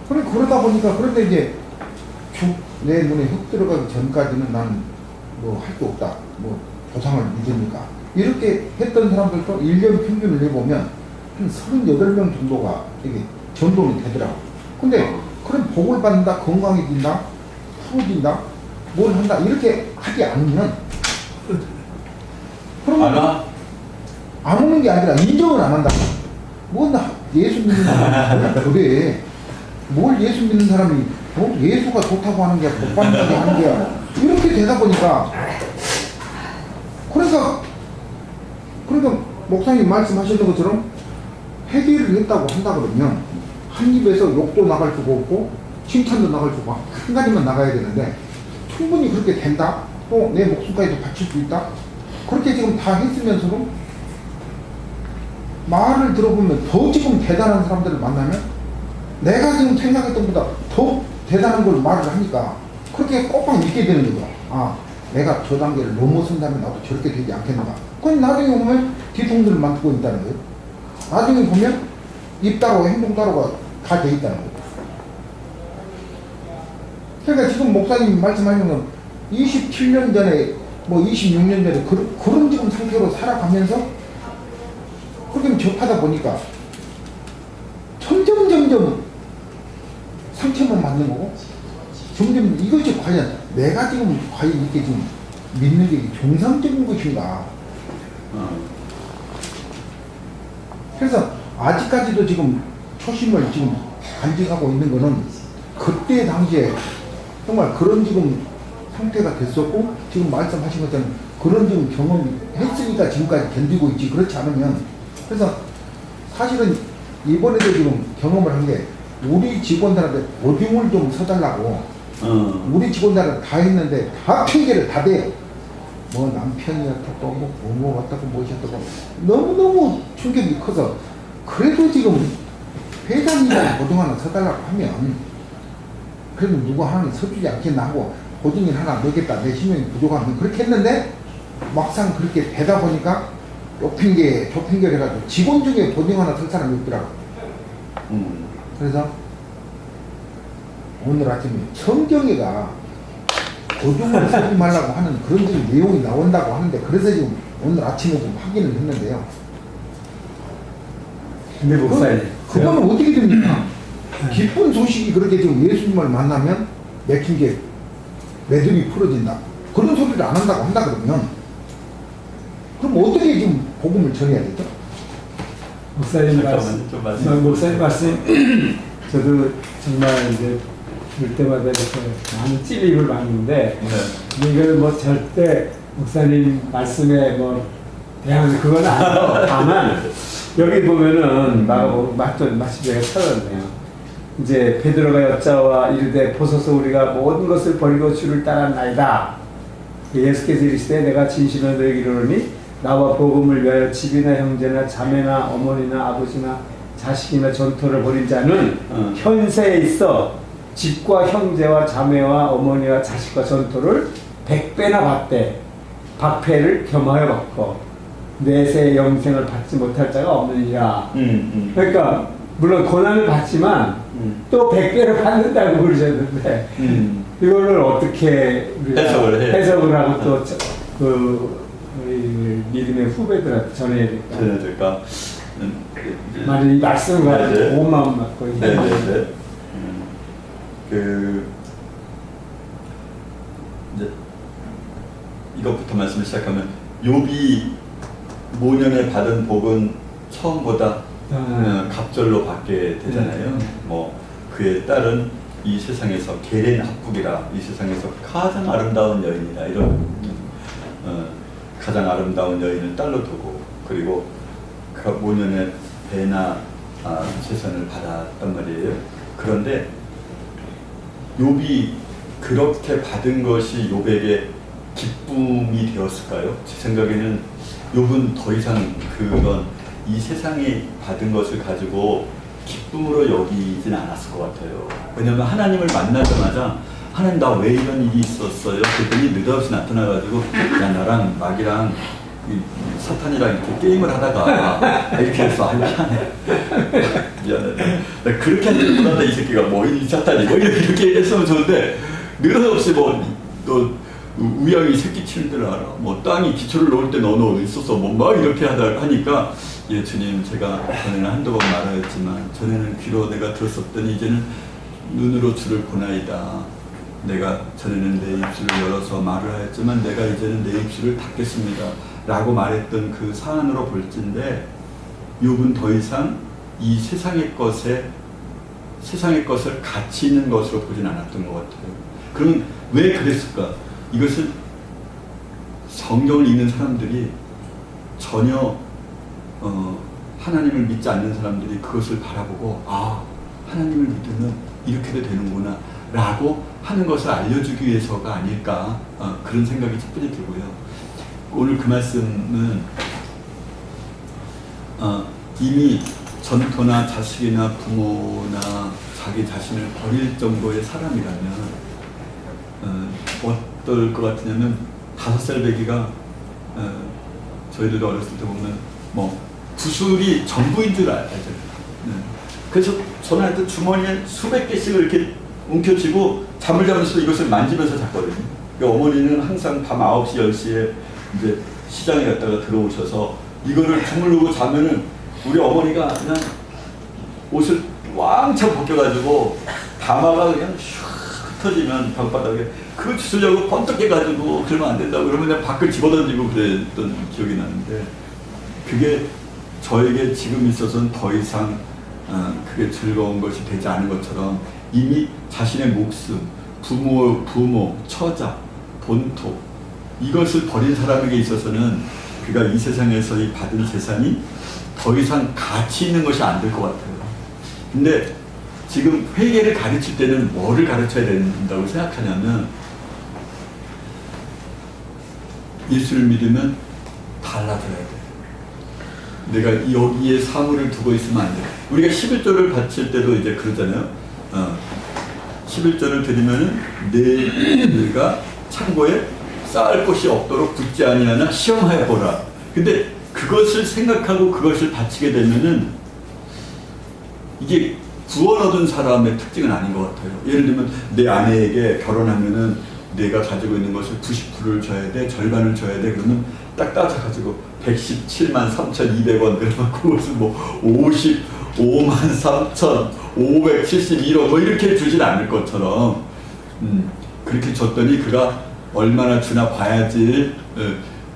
그러다 보니까 그런데 이제 내 눈에 흙 들어가기 전까지는 나는 뭐 할 게 없다. 뭐 보상을 믿으니까 이렇게 했던 사람들도 1년 평균을 내보면 한 38명 정도가 이게 전도는 되더라고. 근데 그럼 복을 받는다, 건강해진다, 풀어진다, 뭘 한다 이렇게 하지 않으면 그러면 안 오는 게 아니라 인정을 안 한다. 나 예수 믿는 사람이 그래. 뭘 예수 믿는 사람이 예수가 좋다고 하는 게 복 받는다고 하는 게 이렇게 되다 보니까 그러니까 목사님 말씀하시는 것처럼 회개를 했다고 한다 그러면 한 입에서 욕도 나갈 수가 없고 칭찬도 나갈 수가 없고 한 가지만 나가야 되는데 충분히 그렇게 된다? 또 내 목숨까지도 바칠 수 있다? 그렇게 지금 다 했으면서도 말을 들어보면 더 지금 대단한 사람들을 만나면 내가 지금 생각했던 것보다 더 대단한 걸 말을 하니까 그렇게 꼭꼭 믿게 되는 거야. 아, 내가 저 단계를 넘어선다면 나도 저렇게 되지 않겠는가. 그건 나중에 보면 뒤통수를 만들고 있다는 거예요. 나중에 보면 입 따로 행동 따로가 다 돼 있다는 거죠. 그러니까 지금 목사님 말씀하신 건 27년 전에 뭐 26년 전에 그런 지금 상태로 살아가면서 그렇게 접하다 보니까 점점 상처만 받는 거고 점점 이것이 과연 내가 지금 과연 이렇게 지금 믿는 게 정상적인 것인가. 그래서 아직까지도 지금 초심을 지금 간직하고 있는 거는 그때 당시에 정말 그런 지금 상태가 됐었고 지금 말씀하신 것처럼 그런 지금 경험이 했으니까 지금까지 견디고 있지. 그렇지 않으면 그래서 사실은 이번에도 지금 경험을 한 게 우리 직원들한테 보증을 좀 서달라고 우리 직원들은 다 했는데 다 핑계를 다 대요. 뭐 남편이었다고 뭐 왔다고 뭐셨다고 너무너무 충격이 커서 그래도 지금 회장님이 보증 하나 서달라고 하면 그래도 누구 하나 서주지 않겠나 하고 보증인 하나 넣겠다 내 신용이 부족하면 그렇게 했는데 막상 그렇게 되다 보니까 요 핑계 저 핑계를 해가지고 직원 중에 보증 하나 설 사람이 없더라고. 그래서 오늘 아침에 성경에가 보증을 서지 말라고 하는 그런 지금 내용이 나온다고 하는데 그래서 지금 오늘 아침에 좀 확인을 했는데요. 근데 목사님, 그거는 어떻게 됩니까? 기쁜 소식이 그렇게 지금 예수님을 만나면 맥힌 게 매듭이 풀어진다. 그런 소리를 안 한다고 한다 그러면 그럼 어떻게 지금 복음을 전해야 되죠? 목사님 말씀, 목사님 말씀, 저도 정말 이제 볼 때마다 이렇게 많은 찔림을 받는데, 근데 이걸 뭐 절대 목사님 말씀에 뭐 대항하는 그건 아니고, 다만 여기 보면은 마시배가 터졌네요. 이제 베드로가 여자와 이르되 보소서 우리가 모든 것을 버리고 주를 따랐나이다. 예수께서 이르시되 내가 진실로 너에게 이르노니 나와 복음을 위하여 집이나 형제나 자매나 어머니나 아버지나 자식이나 전토를 벌인 자는 현세에 있어 집과 형제와 자매와 어머니와 자식과 전토를 100배나 받되 박패를 겸하여 받고 내세 영생을 받지 못할 자가 없느니라. 그러니까 물론 고난을 받지만 또 100배를 받는다고 그러셨는데 이거를 어떻게 해석을 하고 또 우리 믿음의 후배들한테 전해야 될까? 만약 이 말씀을 가지고 온 마음 갖고 네네네. 이제 이것부터 말씀을 시작하면 욥이 모년에 받은 복은 처음보다 갑절로 받게 되잖아요. 뭐 그의 딸은 이 세상에서 게렌 합국이라 이 세상에서 가장 아름다운 여인이다 이런 가장 아름다운 여인을 딸로 두고 그리고 그 모년에 배나 재산을 받았단 말이에요. 그런데 욥이 그렇게 받은 것이 욥에게 기쁨이 되었을까요? 제 생각에는 욥은 더 이상 그런 이 세상에 받은 것을 가지고 기쁨으로 여기진 않았을 것 같아요. 왜냐하면 하나님을 만나자마자 하나님 나 왜 이런 일이 있었어요? 그랬더니 느닷없이 나타나가지고 야 나랑 마귀랑 사탄이랑 이렇게 게임을 하다가 이렇게 해서 미안해 나 그렇게 하는 줄 몰랐다 이 새끼가 뭐 이 사탄이 뭐 이렇게 했으면 좋은데 느닷없이 너 우양이 새끼 치는 줄 알아. 뭐 땅이 기초를 놓을 때 너는 어디 있었어. 뭐 막 이렇게 하니까 예 주님 제가 전에는 한두 번 말하였지만 전에는 귀로 내가 들었었더니 이제는 눈으로 주를 보나이다. 내가 전에는 내 입술을 열어서 말을 하였지만 내가 이제는 내 입술을 닫겠습니다. 라고 말했던 그 사안으로 볼진데 욥은 더 이상 이 세상의 것을 가치 있는 것으로 보진 않았던 것 같아요. 그럼 왜 그랬을까? 이것은 성경을 읽는 사람들이 전혀 하나님을 믿지 않는 사람들이 그것을 바라보고 하나님을 믿으면 이렇게도 되는구나 라고 하는 것을 알려주기 위해서가 아닐까 그런 생각이 첫 번째 들고요. 오늘 그 말씀은 이미 전토나 자식이나 부모나 자기 자신을 버릴 정도의 사람이라면 어떨 것 같으냐면 5살 배기가 저희들도 어렸을 때 보면 뭐 구슬이 전부인 줄 알잖아요. 그래서 저는 하여튼 주머니에 수백 개씩을 이렇게 움켜쥐고 잠을 자면서 이것을 만지면서 잤거든요. 그러니까 어머니는 항상 밤 9시, 10시에 이제 시장에 갔다가 들어오셔서 이거를 주물르고 자면은 우리 어머니가 그냥 옷을 왕창 벗겨가지고 다마가 그냥 슉 흩어지면 방바닥에 그거 주우려고 번뜩 깨가지고 그러면 안 된다고 그러면 그냥 밖을 집어던지고 그랬던 기억이 나는데 그게 저에게 지금 있어서는 더 이상 그게 즐거운 것이 되지 않은 것처럼 이미 자신의 목숨, 부모, 처자, 본토 이것을 버린 사람에게 있어서는 그가 이 세상에서 이 받은 재산이 더 이상 가치 있는 것이 안 될 것 같아요. 근데 지금 회개를 가르칠 때는 뭐를 가르쳐야 된다고 생각하냐면 예수를 믿으면 달라져야 돼. 내가 여기에 사물을 두고 있으면 안 돼. 우리가 11조를 바칠 때도 이제 그러잖아요. 11조를 드리면은 내가 창고에 쌓을 곳이 없도록 굳지 아니하나 시험하여 보라. 근데 그것을 생각하고 그것을 바치게 되면은 이게 구원 얻은 사람의 특징은 아닌 것 같아요. 예를 들면 내 아내에게 결혼하면은 내가 가지고 있는 것을 90%를 줘야 돼, 절반을 줘야 돼. 그러면 딱 따져가지고 117만 3,200원 그러면 그것을 뭐 55만 3,571원 뭐 이렇게 주진 않을 것처럼 그렇게 줬더니 그가 얼마나 주나 봐야지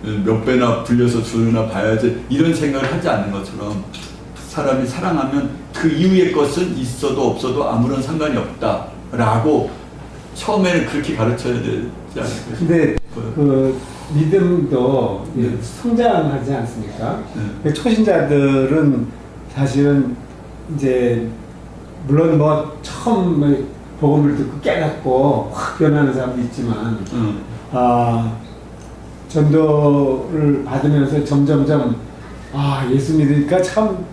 몇 배나 불려서 주나 봐야지 이런 생각을 하지 않는 것처럼 사람이 사랑하면 그 이후의 것은 있어도 없어도 아무런 상관이 없다라고 처음에는 그렇게 가르쳐야 되지 않을까. 근데 그 믿음도 성장하지 않습니까? 네. 초신자들은 사실은 이제 물론 뭐 처음 복음을 듣고 깨닫고 확 변하는 사람도 있지만 전도를 받으면서 점점점 예수 믿으니까 참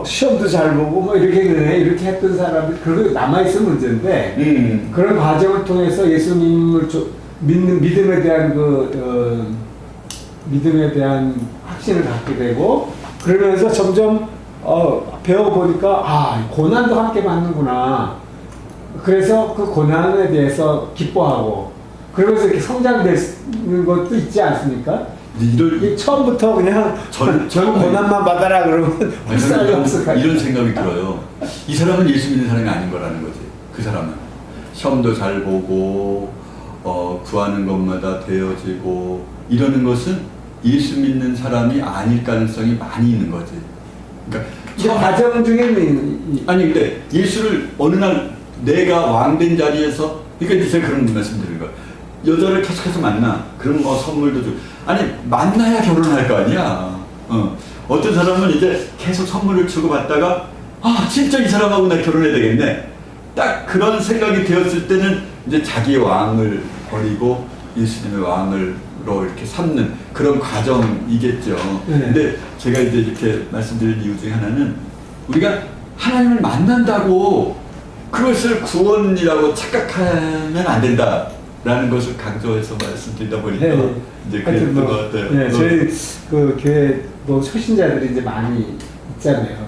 시험도 잘 보고 뭐 이렇게 되네 이렇게 했던 사람들 그래도 남아있으면 문제인데 그런 과정을 통해서 예수님을 믿는 믿음에 대한 믿음에 대한 확신을 갖게 되고 그러면서 점점 배워보니까 고난도 함께 받는구나. 그래서 그 고난에 대해서 기뻐하고 그러면서 이렇게 성장되는 것도 있지 않습니까? 이게 처음부터 그냥 저는 고난만 받아라 그러면 불쌍하게 없을까? 이런 생각이 들어요. 이 사람은 예수 믿는 사람이 아닌 거라는 거지. 그 사람은 시험도 잘 보고 구하는 것마다 되어지고 이러는 것은 예수 믿는 사람이 아닐 가능성이 많이 있는 거지. 그러니까 과정 중에는 아니 근데 예수를 어느 날 내가 왕된 자리에서 그러니까 제가 그런 말씀드리는 거야. 여자를 계속해서 만나. 그럼 뭐 선물도 주고. 아니 만나야 결혼할 거 아니야. 어떤 사람은 이제 계속 선물을 주고받다가 진짜 이 사람하고 나 결혼해야 되겠네. 딱 그런 생각이 되었을 때는 이제 자기의 왕을 버리고 예수님의 왕으로 이렇게 삼는 그런 과정이겠죠. 네. 근데 제가 이제 이렇게 말씀드릴 이유 중에 하나는 우리가 하나님을 만난다고 그것을 구원이라고 착각하면 안 된다라는 것을 강조해서 말씀드리다 보니까 이제 그랬던 것 같아요. 네, 저희 그 교회 뭐 초신자들이 이제 많이 있잖아요.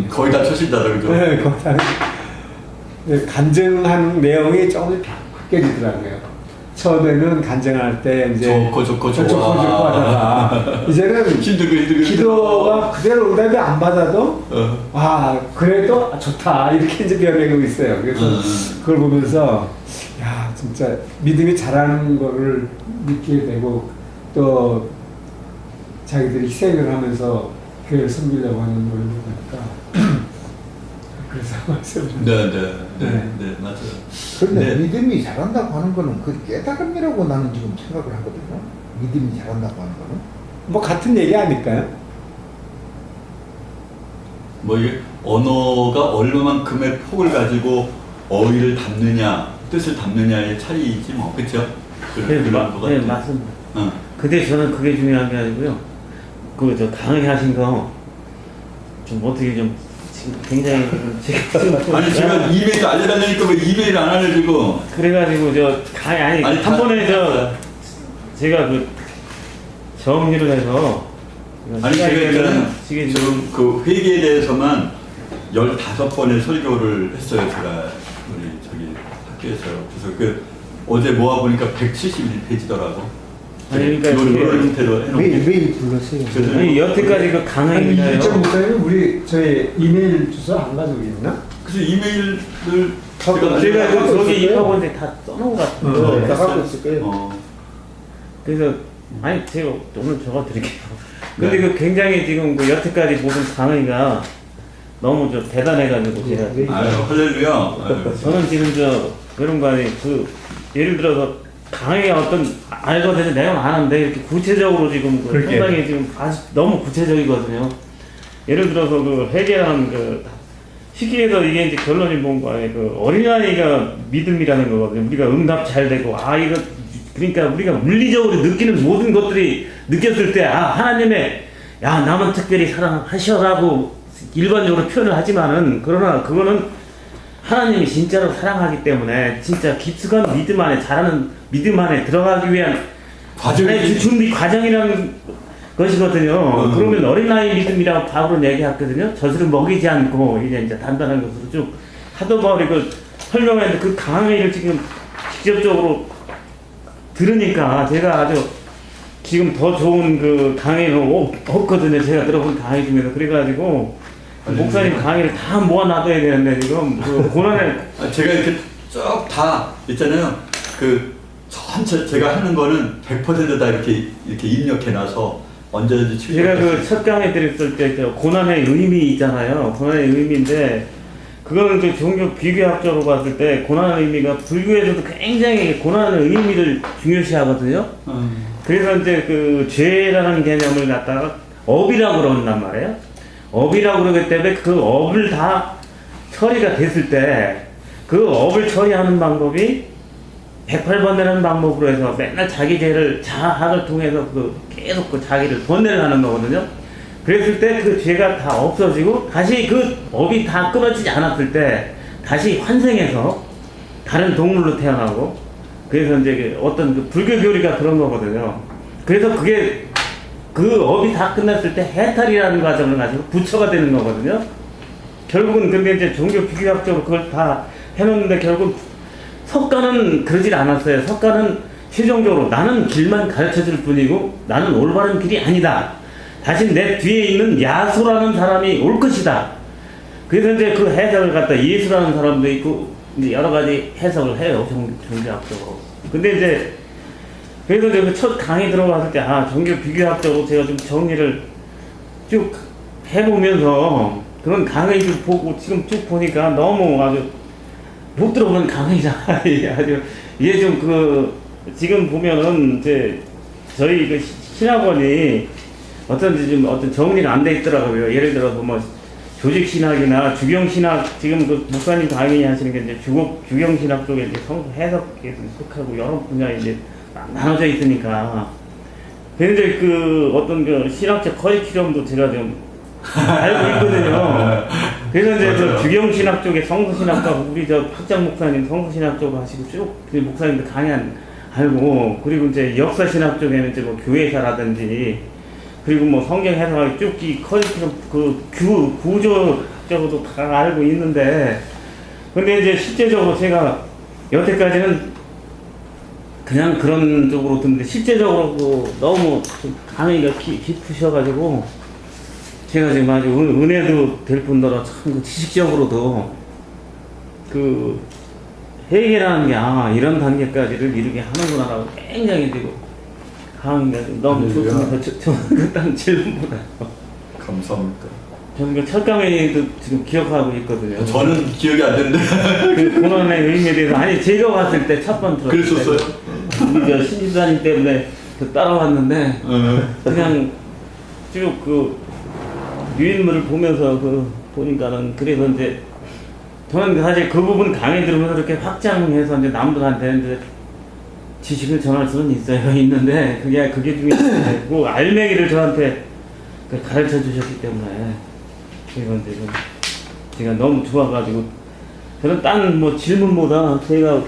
거의 다 초신자다 그죠? 네, 거의 다 간증한 내용이 조금 바뀌어지더라고요. 처음에는 간증할 때 이제 좋고 하다가 이제는 힘들고 기도가 그대로 응답이 안 받아도 그래도 좋다 이렇게 이제 변하고 있어요. 그래서 그걸 보면서 야 진짜 믿음이 자라는 거를 느끼게 되고 또 자기들이 희생을 하면서 교회를 섬기려고 하는 걸 보니까 그래서 말씀을 네, 맞아요. 그런데 네. 믿음이 자란다고 하는 거는 그 깨달음이라고 나는 지금 생각을 하거든요. 믿음이 자란다고 하는 거는. 뭐 같은 얘기 아닐까요? 뭐 이게 언어가 얼마만큼의 폭을 가지고 어휘를 담느냐, 뜻을 담느냐의 차이이지 뭐, 그렇죠? 네, 맞습니다. 근데 저는 그게 중요한 게 아니고요. 저 강의 하신 거 좀 어떻게 좀 지금 굉장히 아니 제가 이메일 알려달라니까 왜 이메일 안 알려주고? 그래가지고 아니 한 번에 제가 그 정리를 해서 아니 제가 지금 그 회계에 대해서만 15번의 설교를 했어요. 제가 우리 저기 학교에서. 그래서 그 어제 모아보니까 171페이지더라고. 아니, 그러니까 이걸 그게 이런 형태로 해놓은 게. 매일 불렀어요. 그래서 아니 여태까지 그 아니 강의가요. 이철 목사님 우리 저희 이메일 주소 안 가지고 있나? 그래서 이메일을 제가 그 저기 입학원에 다 써놓은 것 같은데. 다 갖고 있을 거예요. 그래서 아니 제가 오늘 적어 드릴게요. 근데 그 굉장히 지금 그 여태까지 모든 강의가 너무 저 대단해가지고 제가 아유, 할렐루야. 아유. 저는 지금 저 그런 거 아니 그 예를 들어서 강의가 어떤 알거든요. 내용 아는데 이렇게 구체적으로 지금 그 그러게. 상당히 지금 너무 구체적이거든요. 예를 들어서 그 해결하는 그 시기에서 이게 이제 결론이 뭔가 그 어린아이가 믿음이라는 거거든요. 우리가 응답 잘 되고 이거 그러니까 우리가 물리적으로 느끼는 모든 것들이 느꼈을 때 하나님의 야 나만 특별히 사랑하셔라고 일반적으로 표현을 하지만은 그러나 그거는 하나님이 진짜로 사랑하기 때문에 진짜 깊숙한 믿음 안에 자라는 믿음 안에 들어가기 위한 하나의 준비 과정이라는 것이거든요. 그러면 어린아이 믿음이라고 바울은 얘기했거든요. 젖을 먹이지 않고 이제 단단한 것으로 쭉 하도 바울이 그 설명했는데 그 강의를 지금 직접적으로 들으니까 제가 아주 지금 더 좋은 그 강의는 없거든요. 제가 들어본 강의 중에서 그래가지고 목사님 강의를 다 모아놔둬야 되는데 지금 그 고난을 제가 이렇게 쭉 다 있잖아요. 그 전체 제가 하는 거는 100% 다 이렇게 입력해놔서 언제든지 제가 그 첫 강의 드렸을 때 고난의 의미 있잖아요. 고난의 의미인데 그거는 그 종교 비교학적으로 봤을 때 고난의 의미가 불교에서도 굉장히 고난의 의미를 중요시하거든요. 그래서 이제 그 죄라는 개념을 갖다가 업이라고 그런단 말이에요. 업이라고 그러기 때문에 그 업을 다 처리가 됐을 때 그 업을 처리하는 방법이 108번내는 방법으로 해서 맨날 자기 죄를 자학을 통해서 계속 그 자기를 번뇌를 하는 거거든요. 그랬을 때 그 죄가 다 없어지고 다시 그 업이 다 끊어지지 않았을 때 다시 환생해서 다른 동물로 태어나고 그래서 이제 어떤 그 불교 교리가 그런 거거든요. 그래서 그게 그 업이 다 끝났을 때 해탈이라는 과정을 가지고 부처가 되는 거거든요. 결국은 근데 이제 종교 비교학적으로 그걸 다 해놓는데 결국 석가는 그러질 않았어요. 석가는 최종적으로 나는 길만 가르쳐줄 뿐이고 나는 올바른 길이 아니다. 다시 내 뒤에 있는 야수라는 사람이 올 것이다. 그래서 이제 그 해석을 갖다 예수라는 사람도 있고 이제 여러 가지 해석을 해요. 종교학적으로. 근데 이제 그래서 이제 그 첫 강의 들어갔을 때 종교 비교학적으로 제가 좀 정리를 쭉 해보면서 그런 강의를 보고 지금 쭉 보니까 너무 아주 못 들어보는 강의잖아. 아주 이게 좀 그 지금 보면은 이제 저희 그 신학원이 어떤지 좀 어떤 정리가 안 돼 있더라고요. 예를 들어서 뭐 조직 신학이나 주경 신학 지금 그 목사님 강의 하시는 게 이제 주경 신학 쪽에 이제 성서 해석에 속하고 여러 분야에 이제 나눠져 있으니까. 근데 그 어떤 그 신학적 커리큘럼도 제가 좀 알고 있거든요. 그래서 이제 저 주경 신학 쪽에 성서 신학과 우리 저 학장 목사님 성서 신학 쪽 하시고 쭉 그 목사님들 강의 알고 그리고 이제 역사 신학 쪽에는 이제 뭐 교회사라든지 그리고 뭐 성경 해석하기 쭉 이 커리큘럼 그 구조적으로도 다 알고 있는데 근데 이제 실제적으로 제가 여태까지는 그냥 그런 쪽으로 듣는데 실제적으로 그 너무 좀 강의가 깊으셔가지고 제가 지금 아주 은혜도 될 뿐더러 참 그 지식적으로도 그 해결하는 게 이런 단계까지를 이르게 하는구나라고 굉장히 지금 강의가 너무 좋습니다. 저는 딴 질문보다 감사합니다. 저는 그 첫 강의도 지금 기억하고 있거든요. 저는 기억이 안 되는데. 그 고난의 의미에 대해서 제가 봤을 때 첫 번 들었을 때 그랬었어요? 우리 저 신집사님 때문에 따라왔는데 그냥 쭉 그 유인물을 보면서 보니까는 그래서 이제 저는 사실 그 부분 강의 들으면서 이렇게 확장해서 이제 남들한테 이제 지식을 전할 수는 있는데 그게 중요한데 그 알맹이를 저한테 가르쳐 주셨기 때문에 그래서 이제 제가 너무 좋아가지고 저는 딴 뭐 질문보다 제가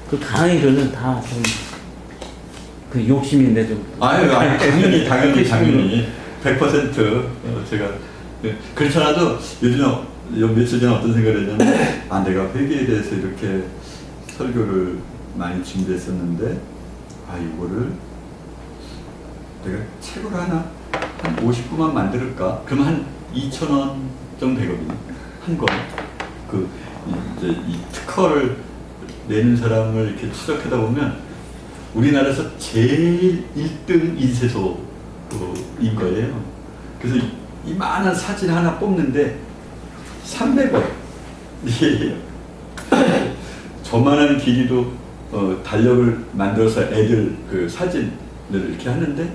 그 강의를 다 좀 그 욕심인데 좀 당연히 100% 제가 그렇잖아도 요즘 며칠 전에 어떤 생각을 했냐면 아 내가 회계에 대해서 이렇게 설교를 많이 준비했었는데 아 이거를 내가 책으로 하나 한 59만 만들까? 그러면 한 2,000원 정도 되거든요. 한 권. 그 이제 이 특허를 내는 사람을 이렇게 추적하다 보면 우리나라에서 제일 1등 인쇄소인 거예요. 그래서 이 많은 사진 하나 뽑는데 300원. 예. 저만한 길이도 달력을 만들어서 애들 그 사진을 이렇게 하는데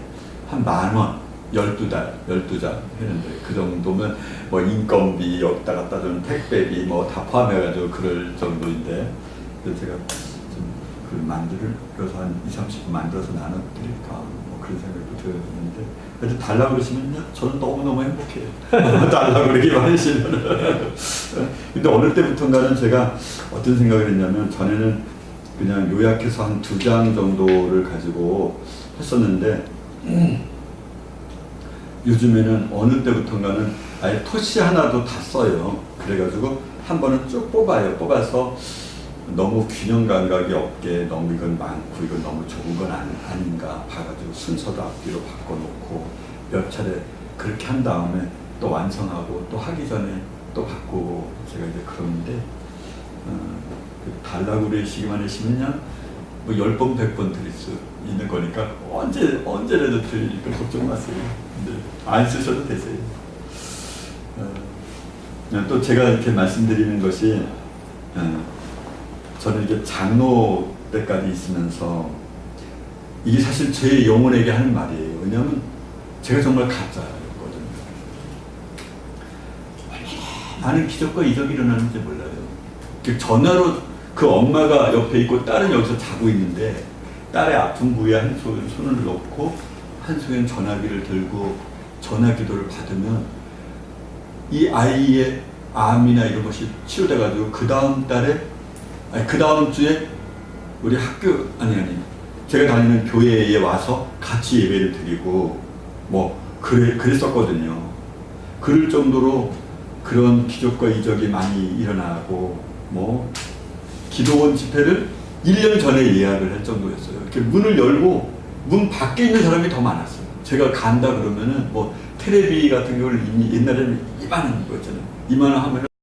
한 10,000원. 12장 했는데 그 정도면 뭐 인건비 여기다 갖다 주는 택배비 뭐 다 포함해가지고 그럴 정도인데 그래서 제가 좀 그 만들어서 한 20-30분 만들어서 나눠드릴까 뭐 그런 생각도 들었는데 그래도 달라고 그러시면 저는 너무너무 행복해요. 달라고 그러기만 하시면 근데 어느 때부터인가는 제가 어떤 생각을 했냐면 전에는 그냥 요약해서 한 2장 정도를 가지고 했었는데 요즘에는 어느 때부터인가는 아예 토시 하나도 다 써요. 그래가지고 한 번은 쭉 뽑아요. 뽑아서 너무 균형 감각이 없게 너무 이건 많고 이건 너무 적은 건 아닌가 봐가지고 순서도 앞뒤로 바꿔놓고 몇 차례 그렇게 한 다음에 또 완성하고 또 하기 전에 또 바꾸고 제가 이제 그러는데 달라고 그러시기만 하시면 뭐 10번 100번 드릴 수 있는 거니까 언제라도 드릴 거 걱정 마세요. 근데 안 쓰셔도 되세요. 또 제가 이렇게 말씀드리는 것이 저는 이게 장로 때까지 있으면서 이게 사실 제 영혼에게 하는 말이에요. 왜냐하면 제가 정말 가짜였거든요. 많은 기적과 이적이 일어나는지 몰라요. 전화로 그 엄마가 옆에 있고 딸은 여기서 자고 있는데 딸의 아픈 부위에 한 손은 손을 놓고 한 손엔 전화기를 들고 전화 기도를 받으면 이 아이의 암이나 이런 것이 치료돼가지고 그 다음 주에 우리 학교 제가 다니는 교회에 와서 같이 예배를 드리고 뭐 그랬었거든요. 그럴 정도로 그런 기적과 이적이 많이 일어나고 뭐 기도원 집회를 1년 전에 예약을 할 정도였어요. 이렇게 문을 열고 문 밖에 있는 사람이 더 많았어요. 제가 간다 그러면은 뭐 테레비 같은 걸 옛날에는 이만한 거 있잖아요. 이만한 하면은